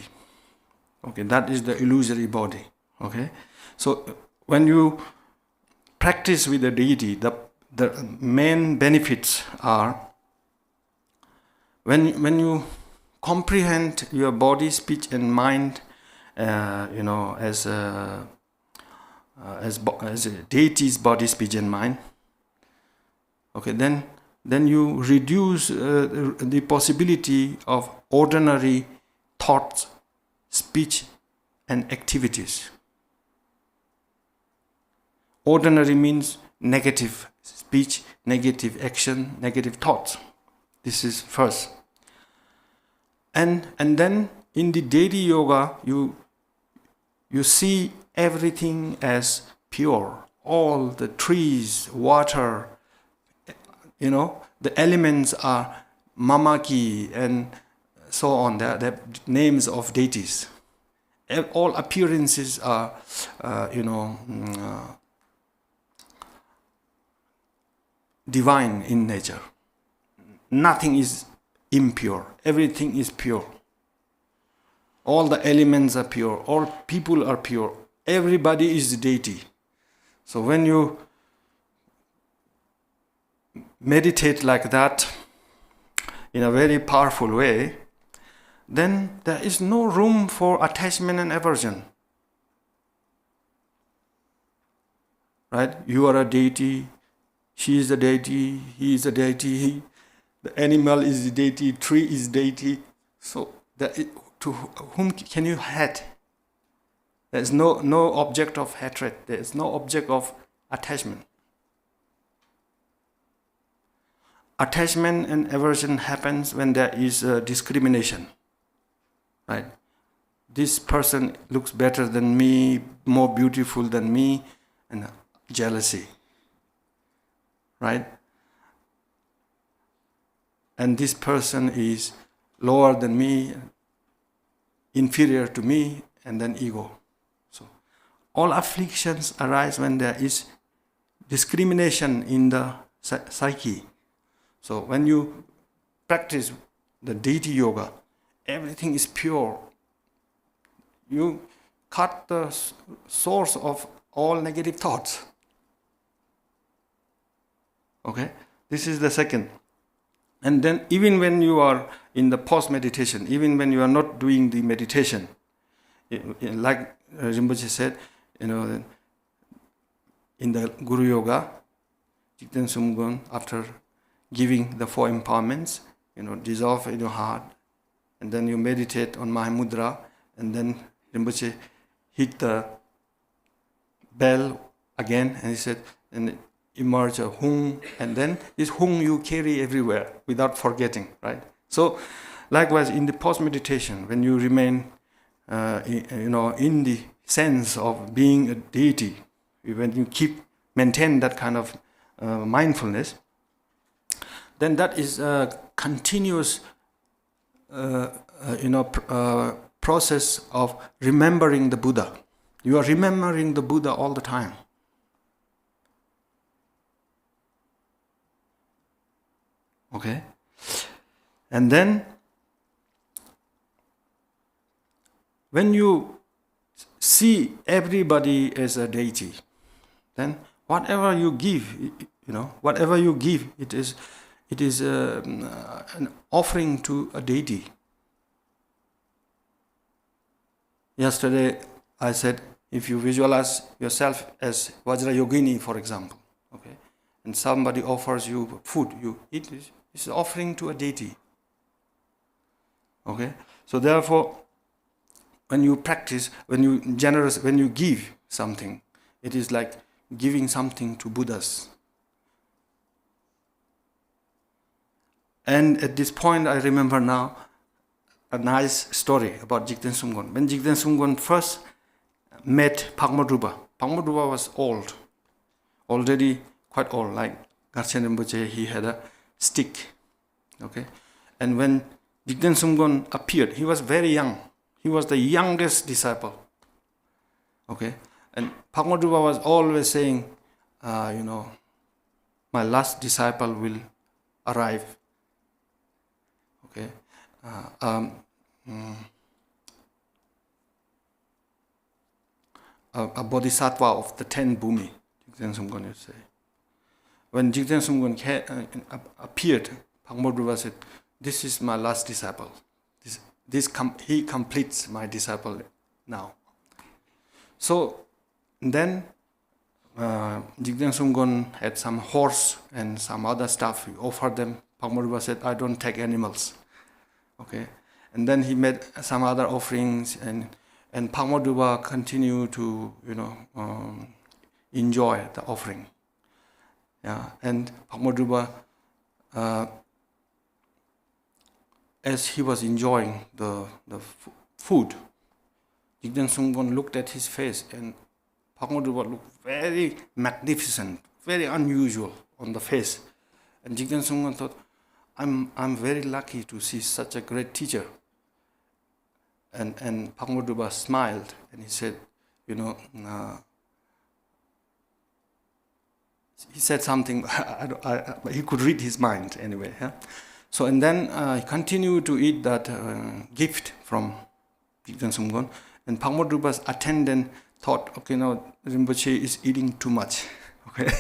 okay, that is the illusory body. Okay, so when you practice with the deity, the main benefits are when you comprehend your body, speech, and mind, as a deity's body, speech, and mind. Okay, then you reduce the possibility of ordinary thoughts, speech, and activities. Ordinary means negative speech, negative action, negative thoughts. This is first. And then in the deity yoga, you see everything as pure. All the trees, water, the elements are mamaki and so on. They're names of deities. All appearances are, divine in nature. Nothing is impure. Everything is pure. All the elements are pure. All people are pure. Everybody is deity. So when you meditate like that in a very powerful way, then there is no room for attachment and aversion. Right? You are a deity. She is a deity. He is a deity. The animal is the deity. Tree is deity. So to whom can you hate? There is no object of hatred. There is no object of attachment. Attachment and aversion happens when there is discrimination. Right? This person looks better than me, more beautiful than me, and jealousy. Right? And this person is lower than me, inferior to me, and then ego. So all afflictions arise when there is discrimination in the psyche. So when you practice the deity yoga, everything is pure. You cut the source of all negative thoughts. Okay? This is the second. And then even when you are in the post-meditation, even when you are not doing the meditation, like Rinpoche said, in the Guru Yoga, Jigten Sumgon, after giving the 4 empowerments, dissolve in your heart, and then you meditate on Mahamudra, and then Rinpoche hit the bell again, and he said, and emerge a hung, and then this hung you carry everywhere without forgetting, right? So, likewise in the post-meditation, when you remain, in the sense of being a deity, when you maintain that kind of mindfulness, then that is a continuous, process of remembering the Buddha. You are remembering the Buddha all the time. Okay? And then, when you see everybody as a deity, then whatever you give, it is an offering to a deity. Yesterday, I said, if you visualize yourself as Vajra Yogini, for example, okay, and somebody offers you food, you eat it. It's an offering to a deity. Okay? So therefore, when you practice, when you give something, it is like giving something to Buddhas. And at this point, I remember now a nice story about Jigten Sumgon. When Jigten Sumgon first met Pakmadrupa was old, already quite old, like Garchen Rinpoche, he had a stick. Okay? And when Jigten Sumgon appeared, he was very young. He was the youngest disciple. Okay? And Pakmadrupa was always saying, my last disciple will arrive. Okay, a bodhisattva of the 10 bhumi, Jigten Sumgon would say. When Jigten Sumgon appeared, Pangmodruva said, "This is my last disciple. He completes my disciple now." So then Jigten Sumgon had some horse and some other stuff. He offered them. Pangmodruva said, "I don't take animals." Okay, and then he made some other offerings, and Pangmodruva continued to enjoy the offering. Yeah, and Pangmodruva, as he was enjoying the food, Jigten Sumgon looked at his face, and Pangmodruva looked very magnificent, very unusual on the face. And Jigten Sumgon thought, I'm very lucky to see such a great teacher. And Pangmodruva smiled, and he said, he said something, he could read his mind anyway. Yeah? So, and then he continued to eat that gift from Jigten Sumgon, and Pangmodruva's attendant thought, okay, now Rinpoche is eating too much. Okay,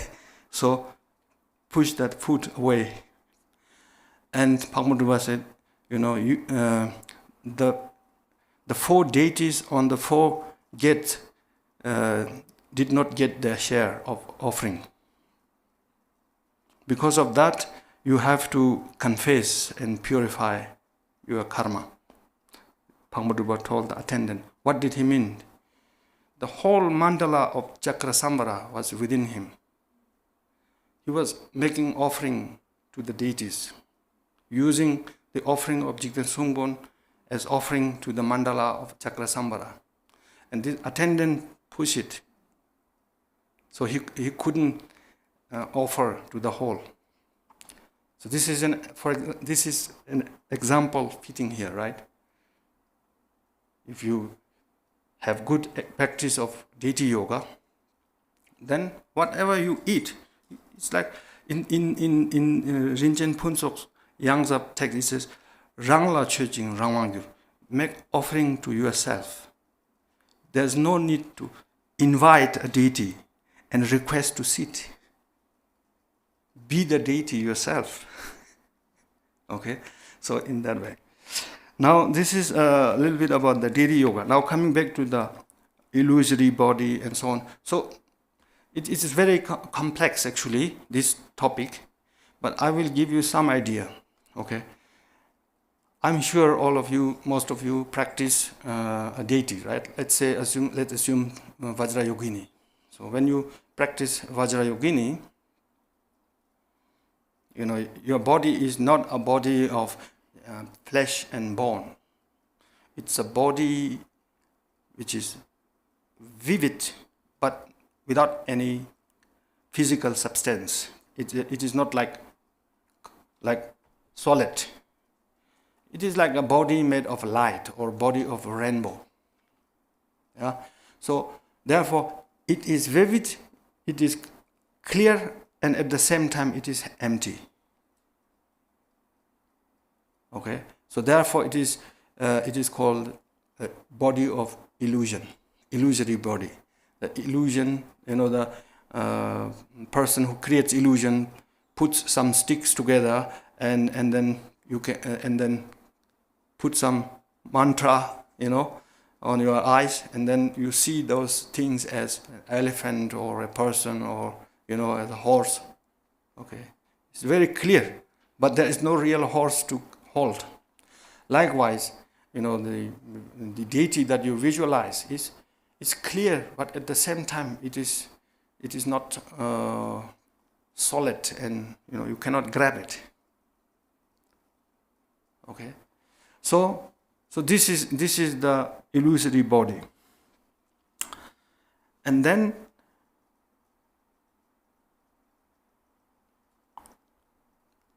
so push that food away. And Pangmodruva said, the 4 deities on the 4 gates did not get their share of offering. Because of that, you have to confess and purify your karma. Pangmodruva told the attendant. What did he mean? The whole mandala of Chakrasambhara was within him. He was making offering to the deities, using the offering of Jigten Sumgon as offering to the mandala of Chakrasambhara. And this attendant pushed it. So he couldn't offer to the whole. So this is an example fitting here, right? If you have good practice of deity yoga, then whatever you eat, it's like in Rinchen Punsok's Yangzap text, it says, Rangla Chöjing Rangwangyu, make offering to yourself. There's no need to invite a deity and request to sit. Be the deity yourself. Okay, so in that way. Now this is a little bit about the deity yoga. Now coming back to the illusory body and so on. So it is very complex actually, this topic, but I will give you some idea. Okay, I'm sure all of you, most of you practice a deity, right? Let's assume Vajrayogini. So when you practice Vajrayogini, your body is not a body of flesh and bone. It's a body which is vivid, but without any physical substance. It is not like solid. It is like a body made of light or body of a rainbow. Yeah. So therefore, it is vivid, it is clear, and at the same time, it is empty. Okay. So therefore, it is called a body of illusion, illusory body. The illusion, the person who creates illusion puts some sticks together and then you can and then put some mantra, on your eyes, and then you see those things as an elephant or a person or as a horse. Okay, it's very clear, but there is no real horse to hold. Likewise, the deity that you visualize is clear, but at the same time it is not solid, and you cannot grab it. Okay, so this is the illusory body, and then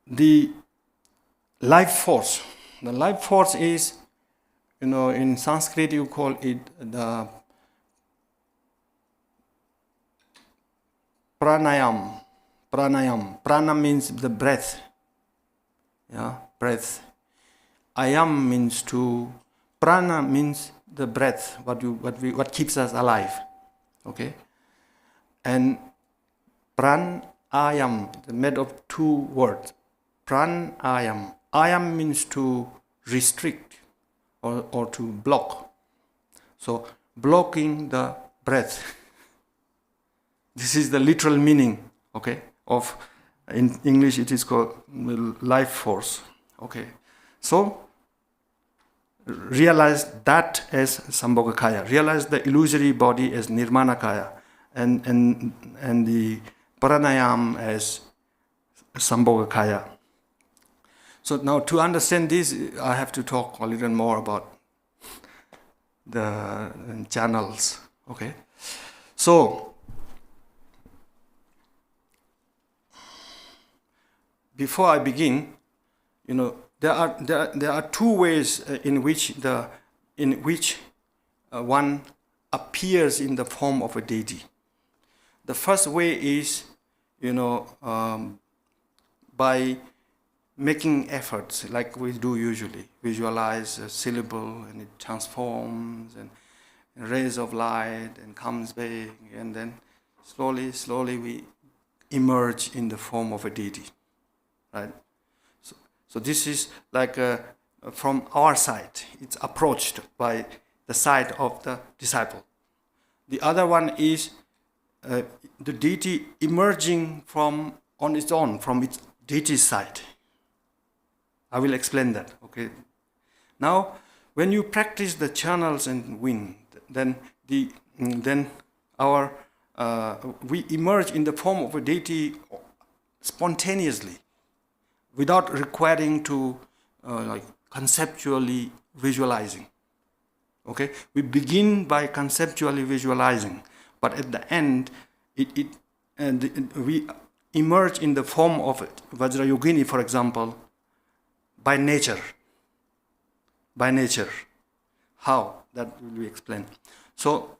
the life force. The life force is, in Sanskrit you call it the pranayam. Prana means the breath. Yeah, breath. ayam means to, prana means the breath, what keeps us alive. Okay? And pran ayam, made of two words. Pran ayam. Ayam means to restrict or to block. So blocking the breath. This is the literal meaning, okay, of, in English it is called life force. Okay. So realize that as Sambhogakaya. Realize the illusory body as Nirmanakaya, and the pranayam as Sambhogakaya. So now to understand this, I have to talk a little more about the channels. Okay. So before I begin, there are two ways in which one appears in the form of a deity. The first way is, by making efforts like we do usually. Visualize a syllable and it transforms, and rays of light and comes back, and then slowly we emerge in the form of a deity, right? So this is like from our side, it's approached by the side of the disciple. The other one is the deity emerging on its own, from its deity's side. I will explain that, okay? Now, when you practice the channels and wind, then we emerge in the form of a deity spontaneously, without requiring to conceptually visualizing. Okay, we begin by conceptually visualizing, but at the end, we emerge in the form of Vajrayogini, for example, by nature. By nature. How? That will be explained. So,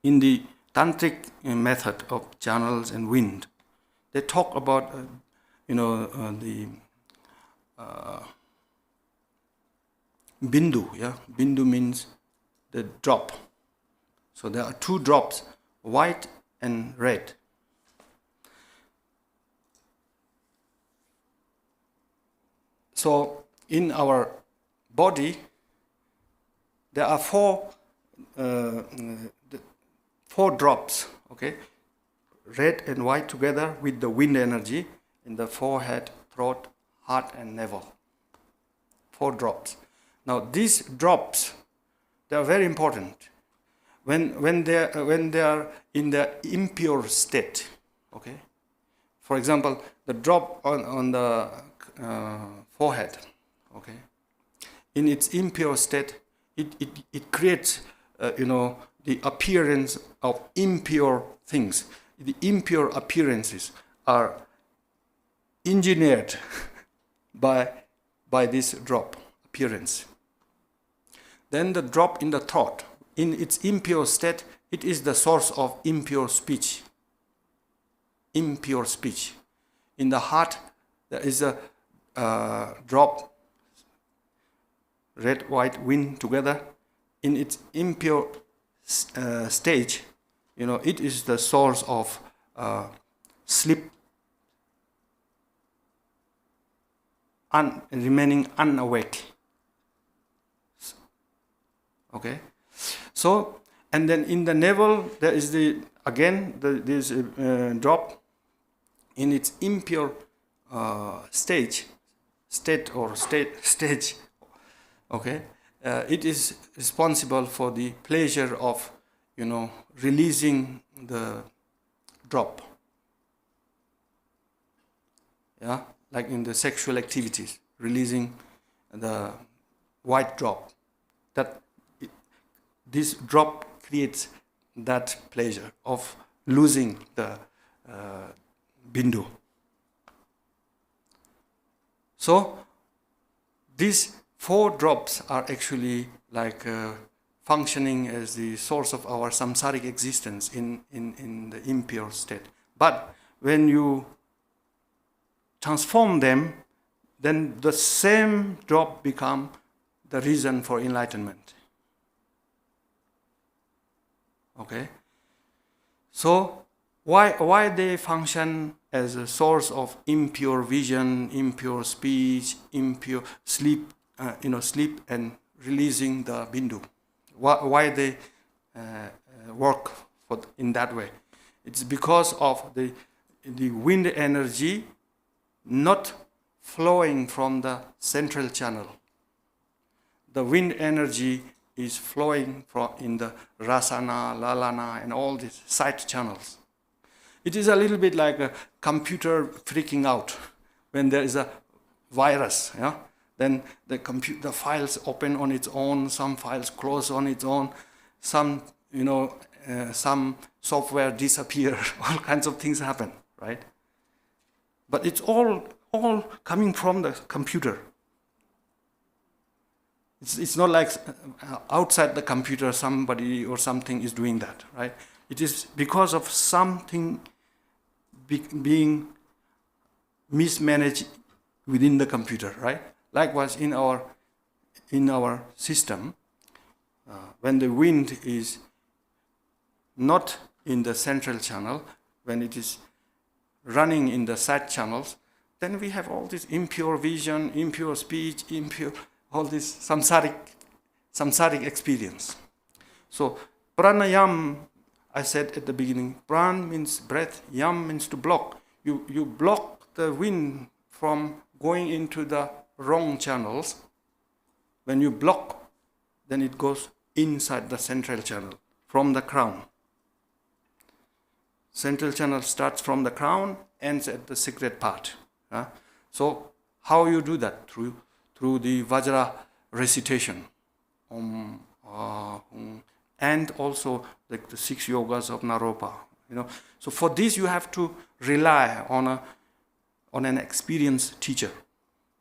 in the tantric method of channels and wind, they talk about the bindu. Yeah, bindu means the drop. So there are two drops, white and red. So in our body, there are four drops. Okay, red and white together with the wind energy in the forehead, throat, heart, and navel. 4 drops. Now these drops, they are very important. When they are in the impure state, okay. For example, the drop on the forehead, okay. In its impure state, it creates the appearance of impure things. The impure appearances are engineered by this drop appearance. Then the drop in the throat, in its impure state, it is the source of impure speech. Impure speech. In the heart, there is a drop, red, white, wind together. In its impure stage, it is the source of sleep, remaining unawake. Okay, so, and then in the navel there is this drop in its impure stage. Okay, it is responsible for the pleasure of releasing the drop. Yeah, like in the sexual activities, releasing the white drop. This drop creates that pleasure of losing the bindu. So these 4 drops are actually like functioning as the source of our samsaric existence in the impure state. But when you transform them, then the same drop become the reason for enlightenment. Okay? So why they function as a source of impure vision, impure speech, impure sleep, sleep and releasing the bindu? Why they work in that way? It's because of the wind energy not flowing from the central channel. The wind energy is flowing in the rasana, lalana, and all these side channels. It is a little bit like a computer freaking out when there is a virus. Yeah? Then the files open on its own, some files close on its own, some some software disappear, all kinds of things happen, right? But it's all coming from the computer. It's not like outside the computer somebody or something is doing that, right? It is because of something being mismanaged within the computer, right? Likewise, in our system, when the wind is not in the central channel, when it is running in the side channels, then we have all this impure vision, impure speech, all this samsaric experience. So pranayam, I said at the beginning, pran means breath, yam means to block. You block the wind from going into the wrong channels. When you block, then it goes inside the central channel, from the crown. Central channel starts from the crown, ends at the secret part. So how you do that? Through the Vajra recitation. And also like the 6 yogas of Naropa. So for this you have to rely on an experienced teacher.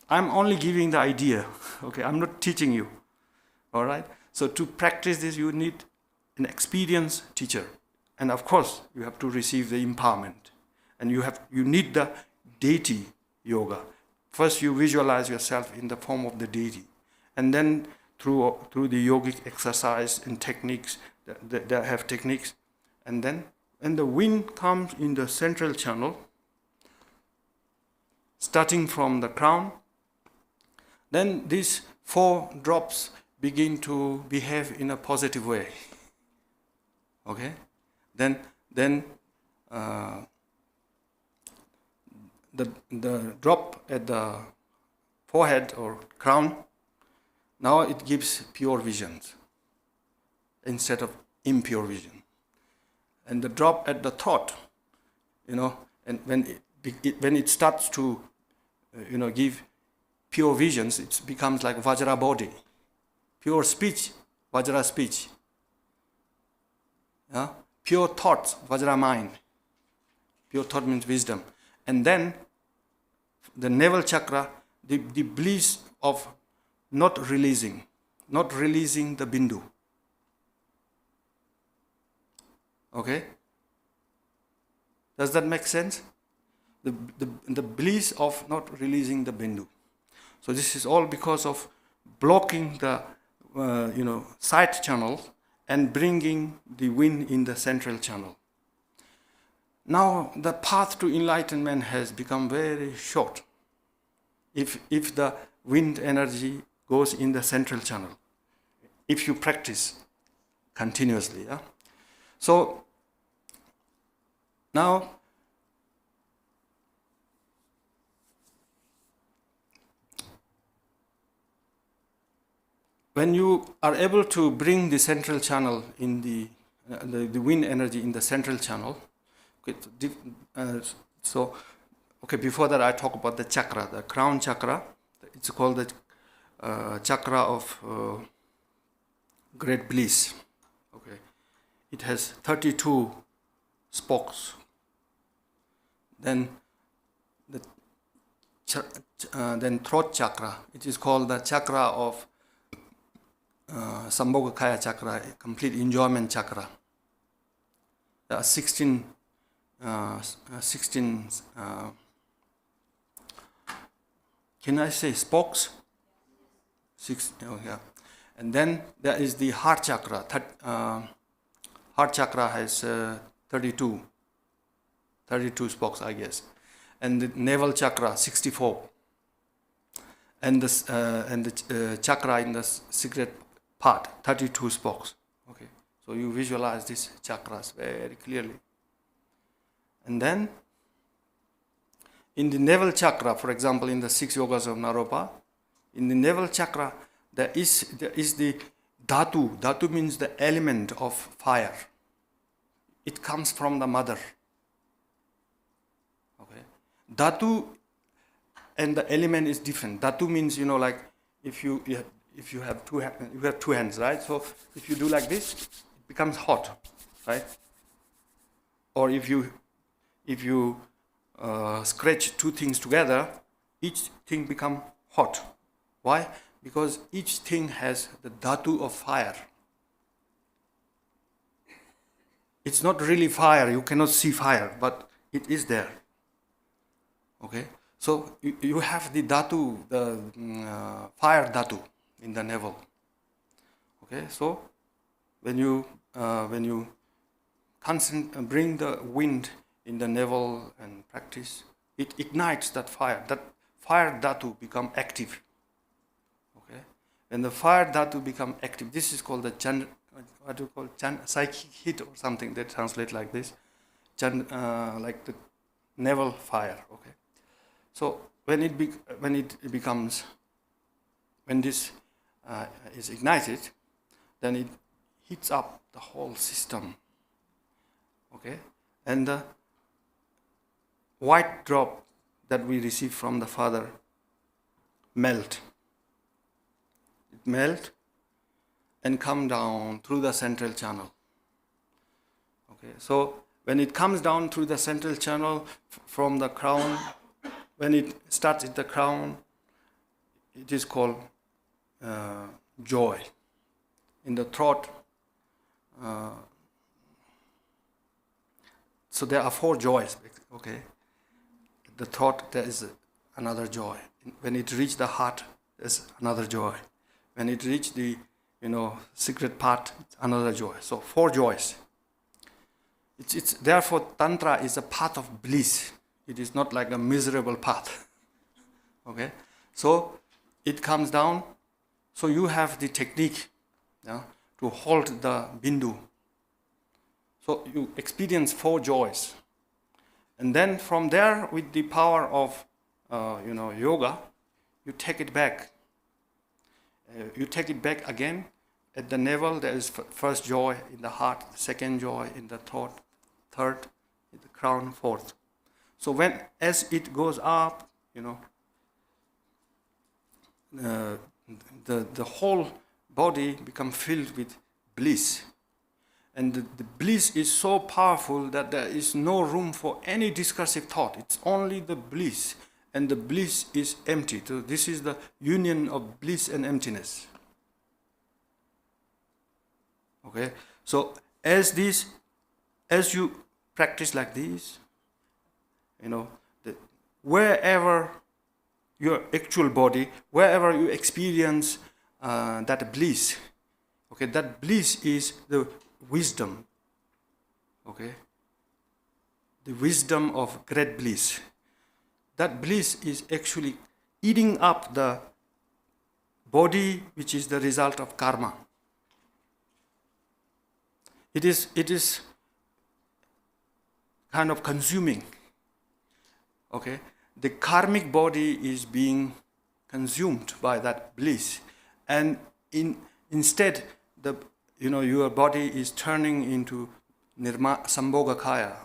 I'm only giving the idea. Okay, I'm not teaching you. All right. So to practice this, you need an experienced teacher, and of course you have to receive the empowerment, and you need the deity yoga. First, you visualize yourself in the form of the deity, and then through the yogic exercise and techniques, they have techniques, and then when the wind comes in the central channel, starting from the crown, then these 4 drops begin to behave in a positive way. Okay, then the drop at the forehead or crown, now it gives pure visions instead of impure vision. And the drop at the throat, and when it starts to give pure visions, it becomes like Vajra body. Pure speech, Vajra speech. Yeah? Pure thoughts, Vajra mind. Pure thought means wisdom. And then the navel chakra, the bliss of not releasing the bindu. Okay? Does that make sense? The bliss of not releasing the bindu. So this is all because of blocking the side channels and bringing the wind in the central channel. Now the path to enlightenment has become very short if the wind energy goes in the central channel, if you practice continuously. Yeah? So now when you are able to bring the central channel in the wind energy in the central channel, before that I talk about the chakra, the crown chakra. It's called the chakra of great bliss. Okay, it has 32 spokes. Then then throat chakra. It is called the chakra of Sambhogakaya chakra, complete enjoyment chakra. There are 16 Khenpo can I say spokes? 6, oh yeah. And then there is the heart chakra. Heart chakra has 32 spokes, I guess. And the navel chakra, 64. And the chakra in the secret part, 32 spokes. Okay, so you visualize these chakras very clearly. And then in the navel chakra, for example, in the 6 yogas of Naropa, in the navel chakra, there is the dhatu. Dhatu means the element of fire. It comes from the mother. Okay, dhatu and the element is different. Dhatu means, like if you have two hands, right? So if you do like this, it becomes hot, right? Or if you scratch two things together, each thing become hot. Why? Because each thing has the dhatu of fire. It's not really fire. You cannot see fire, but it is there. Okay. So you have the dhatu, the fire dhatu in the navel. Okay, so when you bring the wind in the navel and practice, it ignites that fire. That fire dhatu become active. Okay, when the fire dhatu become active, this is called the psychic heat or something. They translate like this, like the navel fire. Okay. So when this is ignited, then it heats up the whole system. Okay, and the white drop that we receive from the Father melt. It melt and come down through the central channel. Okay, so when it comes down through the central channel from the crown. When it starts at the crown, it is called joy. In the throat, so there are 4 joys. Okay, the throat there is another joy. When it reaches the heart, there's another joy. When it reaches the secret part, it's another joy. So 4 joys. It's therefore Tantra is a path of bliss. It is not like a miserable path. Okay, so it comes down. So you have the technique to hold the bindu. So you experience 4 joys, and then from there, with the power of yoga, you take it back. You take it back again. At the navel, there is first joy in the heart, second joy in the throat, third in the crown, fourth. So as it goes up, the whole body becomes filled with bliss. And the bliss is so powerful that there is no room for any discursive thought. It's only the bliss. And the bliss is empty. So this is the union of bliss and emptiness. Okay? So as you practice like this, wherever your actual body, wherever you experience that bliss, okay, that bliss is the wisdom, okay, the wisdom of great bliss. That bliss is actually eating up the body, which is the result of karma. It is kind of consuming. Okay, the karmic body is being consumed by that bliss, and instead your body is turning into Sambhogakaya,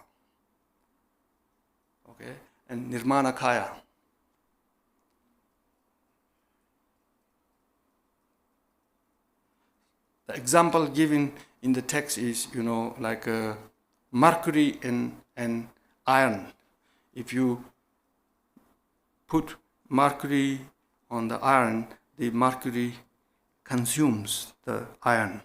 okay, and Nirmanakaya. The example given in the text is, like mercury and iron. If you put mercury on the iron, the mercury consumes the iron.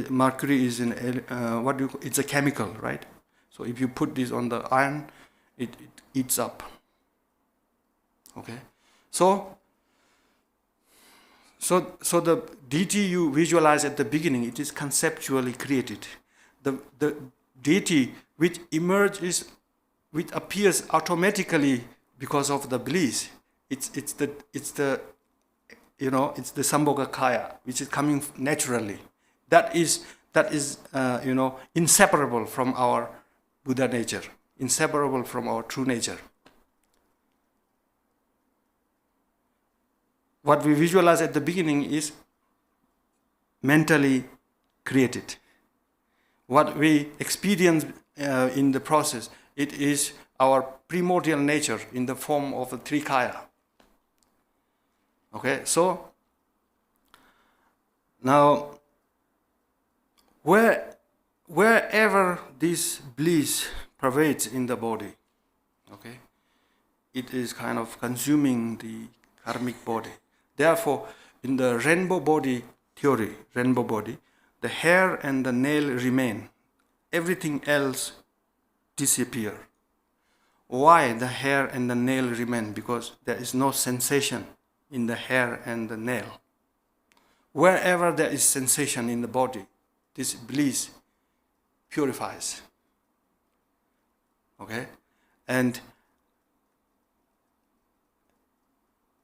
Mercury is it's a chemical, right? So if you put this on the iron, it eats up. Okay, so the deity you visualize at the beginning, it is conceptually created. The deity which emerges, which appears automatically because of the bliss, it's the Sambhogakaya, which is coming naturally. That is inseparable from our Buddha nature, inseparable from our true nature. What we visualize at the beginning is mentally created. What we experience in the process, it is our primordial nature in the form of a three kaya. Okay, so now wherever this bliss pervades in the body, okay, it is kind of consuming the karmic body. Therefore, in the rainbow body theory, the hair and the nail remain. Everything else disappear. Why the hair and the nail remain? Because there is no sensation in the hair and the nail. Wherever there is sensation in the body, this bliss purifies. Okay? And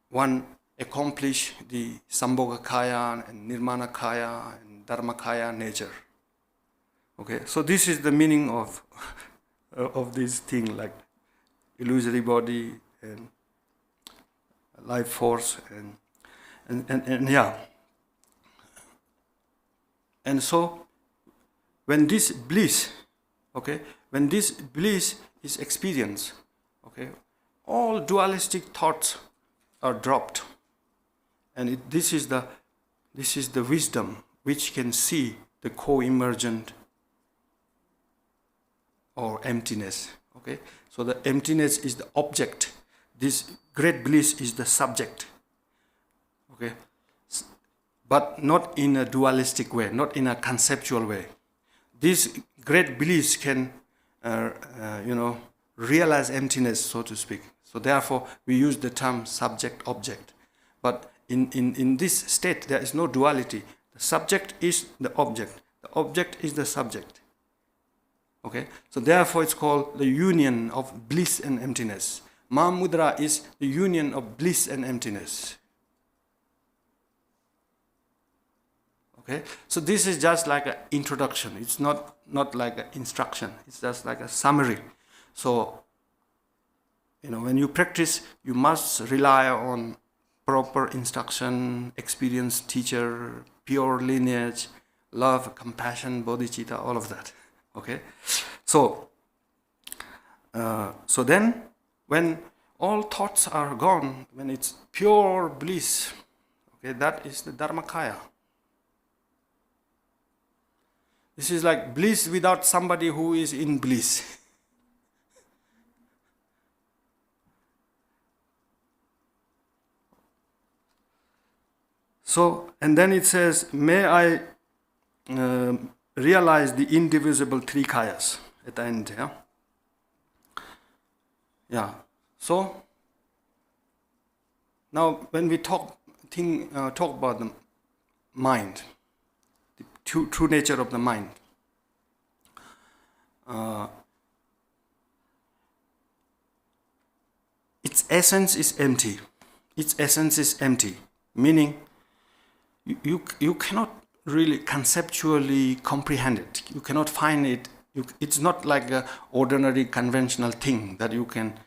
one accomplish the Sambhogakaya and Nirmanakaya and Dharmakaya nature. Okay, so this is the meaning of this thing, like illusory body and life force and yeah. And so when this bliss is experienced, okay, all dualistic thoughts are dropped. And this is the wisdom which can see the co-emergent or emptiness. Okay, so the emptiness is the object. This great bliss is the subject. Okay, but not in a dualistic way, not in a conceptual way. This great bliss can, realize emptiness, so to speak. So therefore, we use the term subject-object. But in this state, there is no duality. The subject is the object. The object is the subject. Okay? So therefore, it's called the union of bliss and emptiness. Mahamudra is the union of bliss and emptiness. Okay? So this is just like an introduction. It's not like an instruction. It's just like a summary. So, when you practice, you must rely on proper instruction, experienced teacher, pure lineage, love, compassion, bodhicitta, all of that. Okay? So then, when all thoughts are gone, when it's pure bliss, okay, that is the Dharmakaya. This is like bliss without somebody who is in bliss. So, and then it says, may I realize the indivisible three kayas at the end. Yeah. Yeah. So now, when we talk about the mind, the true nature of the mind, its essence is empty. Its essence is empty, meaning you cannot really conceptually comprehend it. You cannot find it. It's not like an ordinary conventional thing that you can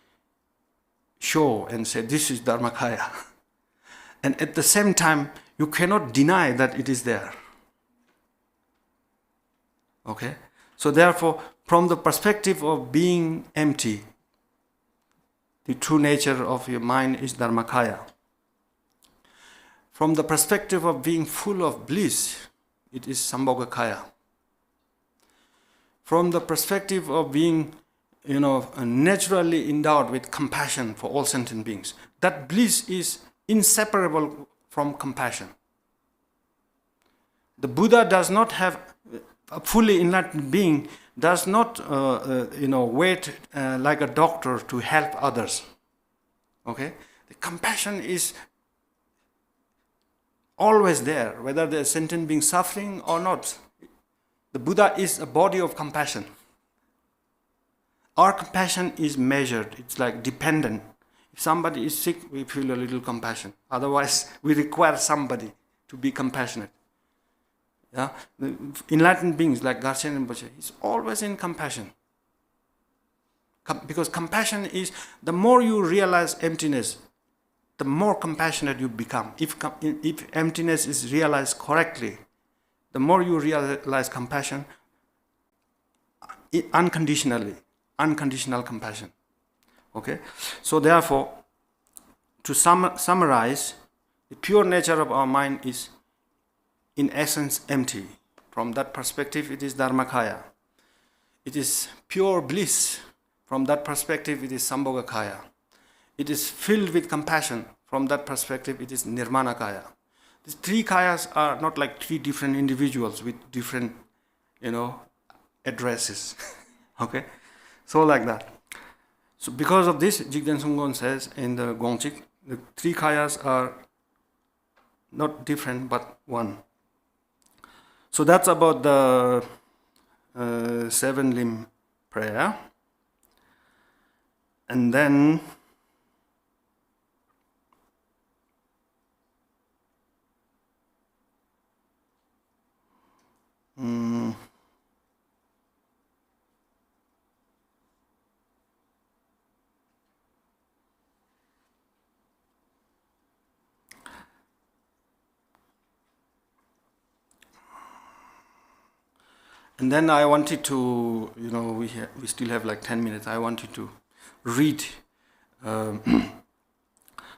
show and say, this is Dharmakaya. And at the same time, you cannot deny that it is there. Okay? So therefore, from the perspective of being empty, the true nature of your mind is Dharmakaya. From the perspective of being full of bliss, it is Sambhogakaya. From the perspective of being, naturally endowed with compassion for all sentient beings, that bliss is inseparable from compassion. The Buddha does not have, a fully enlightened being does not, wait like a doctor to help others. Okay? The compassion is always there, whether the sentient being suffering or not. The Buddha is a body of compassion. Our compassion is measured. It's like dependent. If somebody is sick, we feel a little compassion. Otherwise, we require somebody to be compassionate. Yeah? The enlightened beings like Garchen Rinpoche is always in compassion. Because compassion is, the more you realize emptiness, the more compassionate you become. If emptiness is realized correctly, the more you realize compassion, unconditional compassion. Okay? So therefore, to summarize, the pure nature of our mind is in essence empty. From that perspective, it is Dharmakaya. It is pure bliss. From that perspective, it is Sambhogakaya. It is filled with compassion. From that perspective, it is Nirmanakaya. These three kayas are not like three different individuals with different, addresses. Okay? So like that. So because of this, Jigden Sunggon says in the Gongchik, the three kayas are not different but one. So that's about the 7-limb prayer. And then I wanted to, we still have like 10 minutes. I wanted to read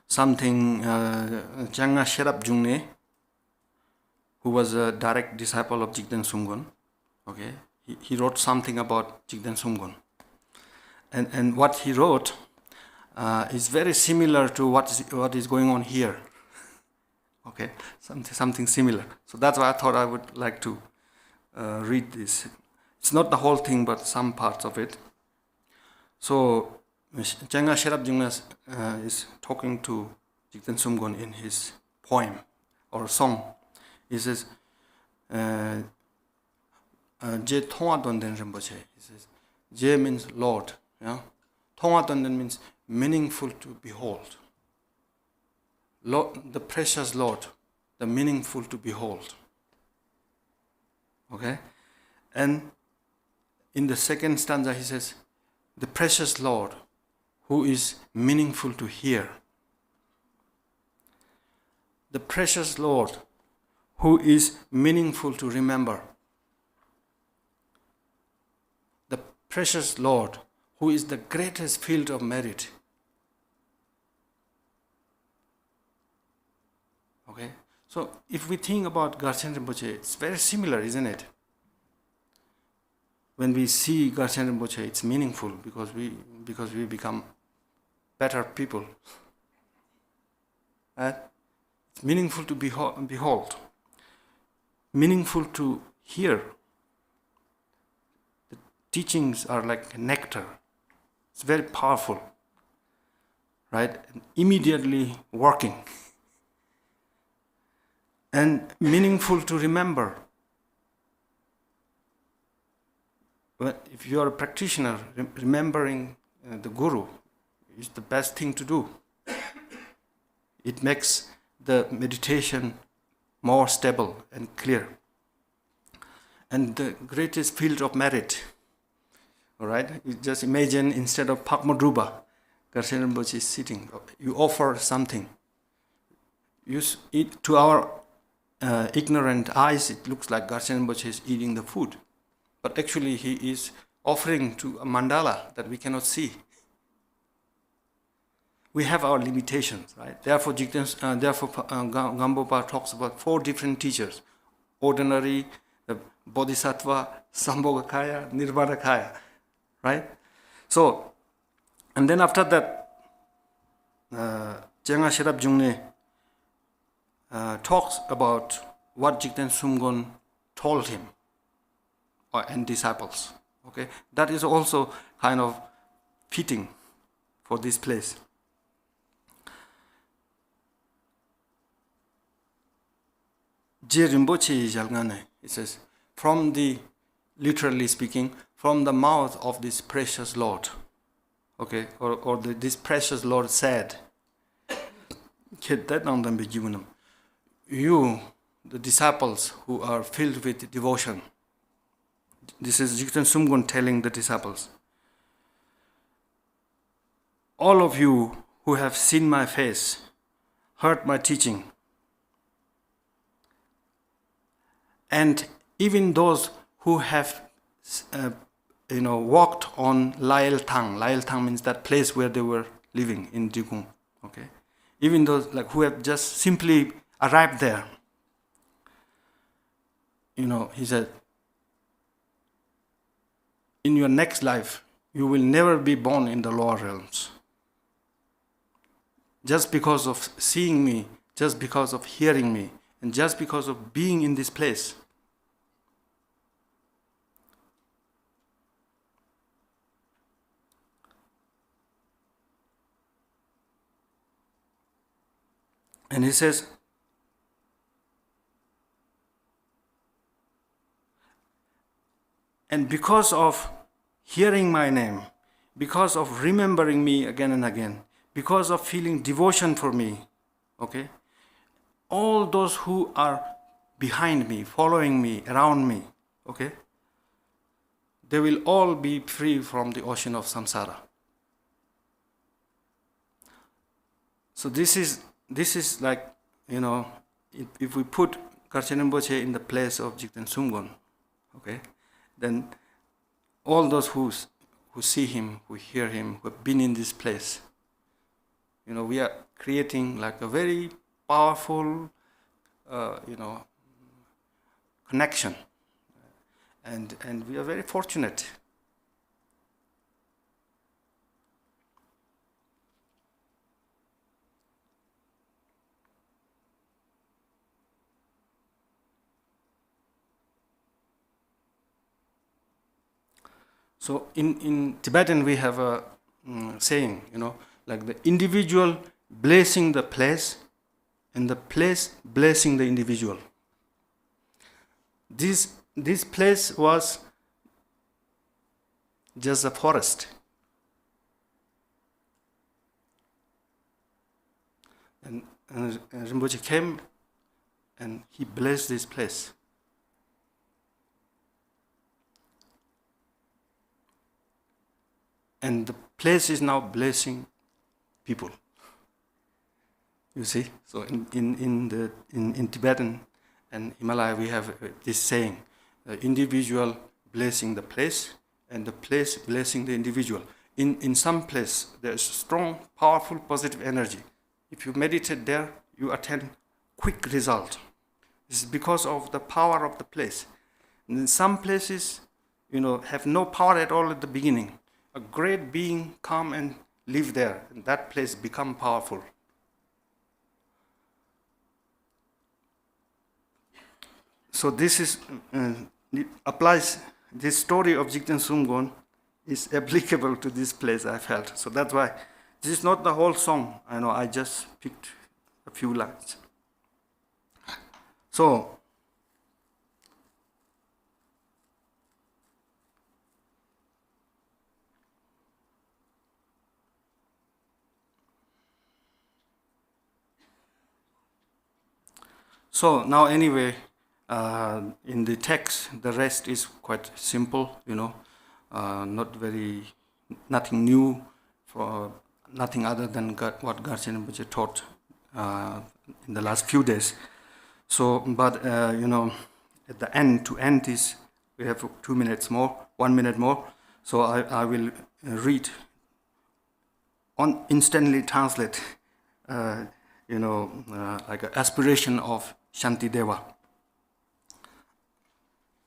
something Jangha Sherab Jungne, who was a direct disciple of Jigden Sunggon. Okay, he wrote something about Jigden Sunggon, and what he wrote is very similar to what is going on here. Okay, something similar. So that's why I thought I would like to read this. It's not the whole thing, but some parts of it. So Jangha Sherab Jungne is talking to Jigden Sunggon in his poem or song. He says, Je Thonga Donden Rinpoche. He says, Je means Lord. Yeah? Thonga Donden means meaningful to behold. Lord, the precious Lord, the meaningful to behold. Okay? And in the second stanza he says, the precious Lord, who is meaningful to hear. The precious Lord, who is meaningful to remember. The precious Lord, who is the greatest field of merit. Okay? So if we think about Garchen Rinpoche, it's very similar, isn't it? When we see Garchen Rinpoche, it's meaningful because we become better people. Right? It's meaningful to behold. Meaningful to hear. The teachings are like nectar. It's very powerful. Right? And immediately working. And meaningful to remember. Well, if you are a practitioner, remembering the Guru is the best thing to do. It makes the meditation more stable and clear. And the greatest field of merit. All right? You just imagine instead of Pakmadruba, Garchen Rinpoche is sitting. You offer something. To our ignorant eyes, it looks like Garchen Rinpoche is eating the food. But actually, he is offering to a mandala that we cannot see. We have our limitations, right? Therefore, Gampopa talks about 4 different teachers. Ordinary, the Bodhisattva, Sambhogakaya, Nirmanakaya, right? So, and then after that, Jangha Sherab Jungne talks about what Jigden Sunggon told him and disciples. Okay, that is also kind of fitting for this place. Je Rinpoche Jalgane, it says, from the, literally speaking, from the mouth of this precious Lord. Okay, this precious Lord said, you, the disciples who are filled with devotion. This is Jigten Sumgon telling the disciples. All of you who have seen my face, heard my teaching, and even those who have walked on Lael Tang. Lael Tang means that place where they were living in Digung. Okay, even those who have just simply arrived there. He said, in your next life, you will never be born in the lower realms. Just because of seeing me, just because of hearing me, and just because of being in this place. And he says, and because of hearing my name, because of remembering me again and again, because of feeling devotion for me, okay, all those who are behind me, following me, around me, okay, they will all be free from the ocean of samsara. So this is like, if we put Karchen Rinpoche in the place of Jigten Sumgon, okay, then all those who see him, who hear him, who have been in this place, we are creating like a very powerful, connection, and we are very fortunate. So in Tibetan we have a saying, like the individual blessing the place and the place blessing the individual. This place was just a forest. And Rinpoche came and he blessed this place. And the place is now blessing people. You see? So in Tibetan and Himalaya we have this saying, the individual blessing the place and the place blessing the individual. In some place there is strong, powerful, positive energy. If you meditate there, you attain quick result. This is because of the power of the place. And in some places, have no power at all at the beginning. A great being come and live there, and that place become powerful. So this is applies. This story of Jigten Sumgon is applicable to this place, I felt. So that's why this is not the whole song. I know I just picked a few lines. So now anyway, in the text, the rest is quite simple, nothing new, nothing other than what Garchen Rinpoche taught in the last few days. So, but at the end, to end this, we have 2 minutes more, 1 minute more. So I will read, instantly translate, like an aspiration of Shantideva.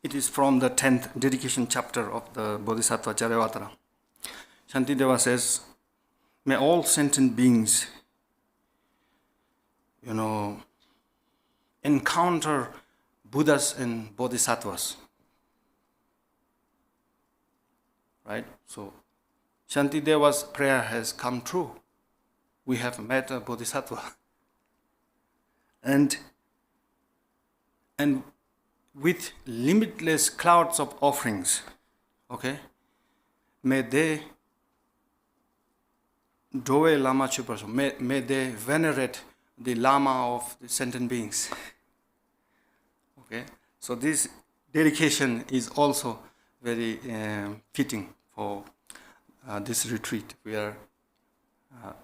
It is from the 10th dedication chapter of the Bodhisattva Charyavatara. Shantideva says, may all sentient beings, encounter Buddhas and Bodhisattvas. Right? So, Shantideva's prayer has come true. We have met a Bodhisattva. And and with limitless clouds of offerings, okay, may they Doe Lama Chupaso, may they venerate the Lama of the sentient beings. Okay, so this dedication is also very fitting for this retreat. We are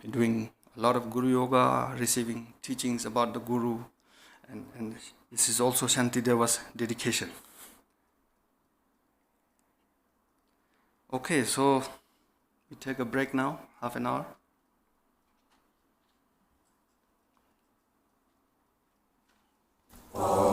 doing a lot of Guru Yoga, receiving teachings about the Guru, and this is also Shantideva's dedication. Okay, so we take a break now, half an hour. Oh.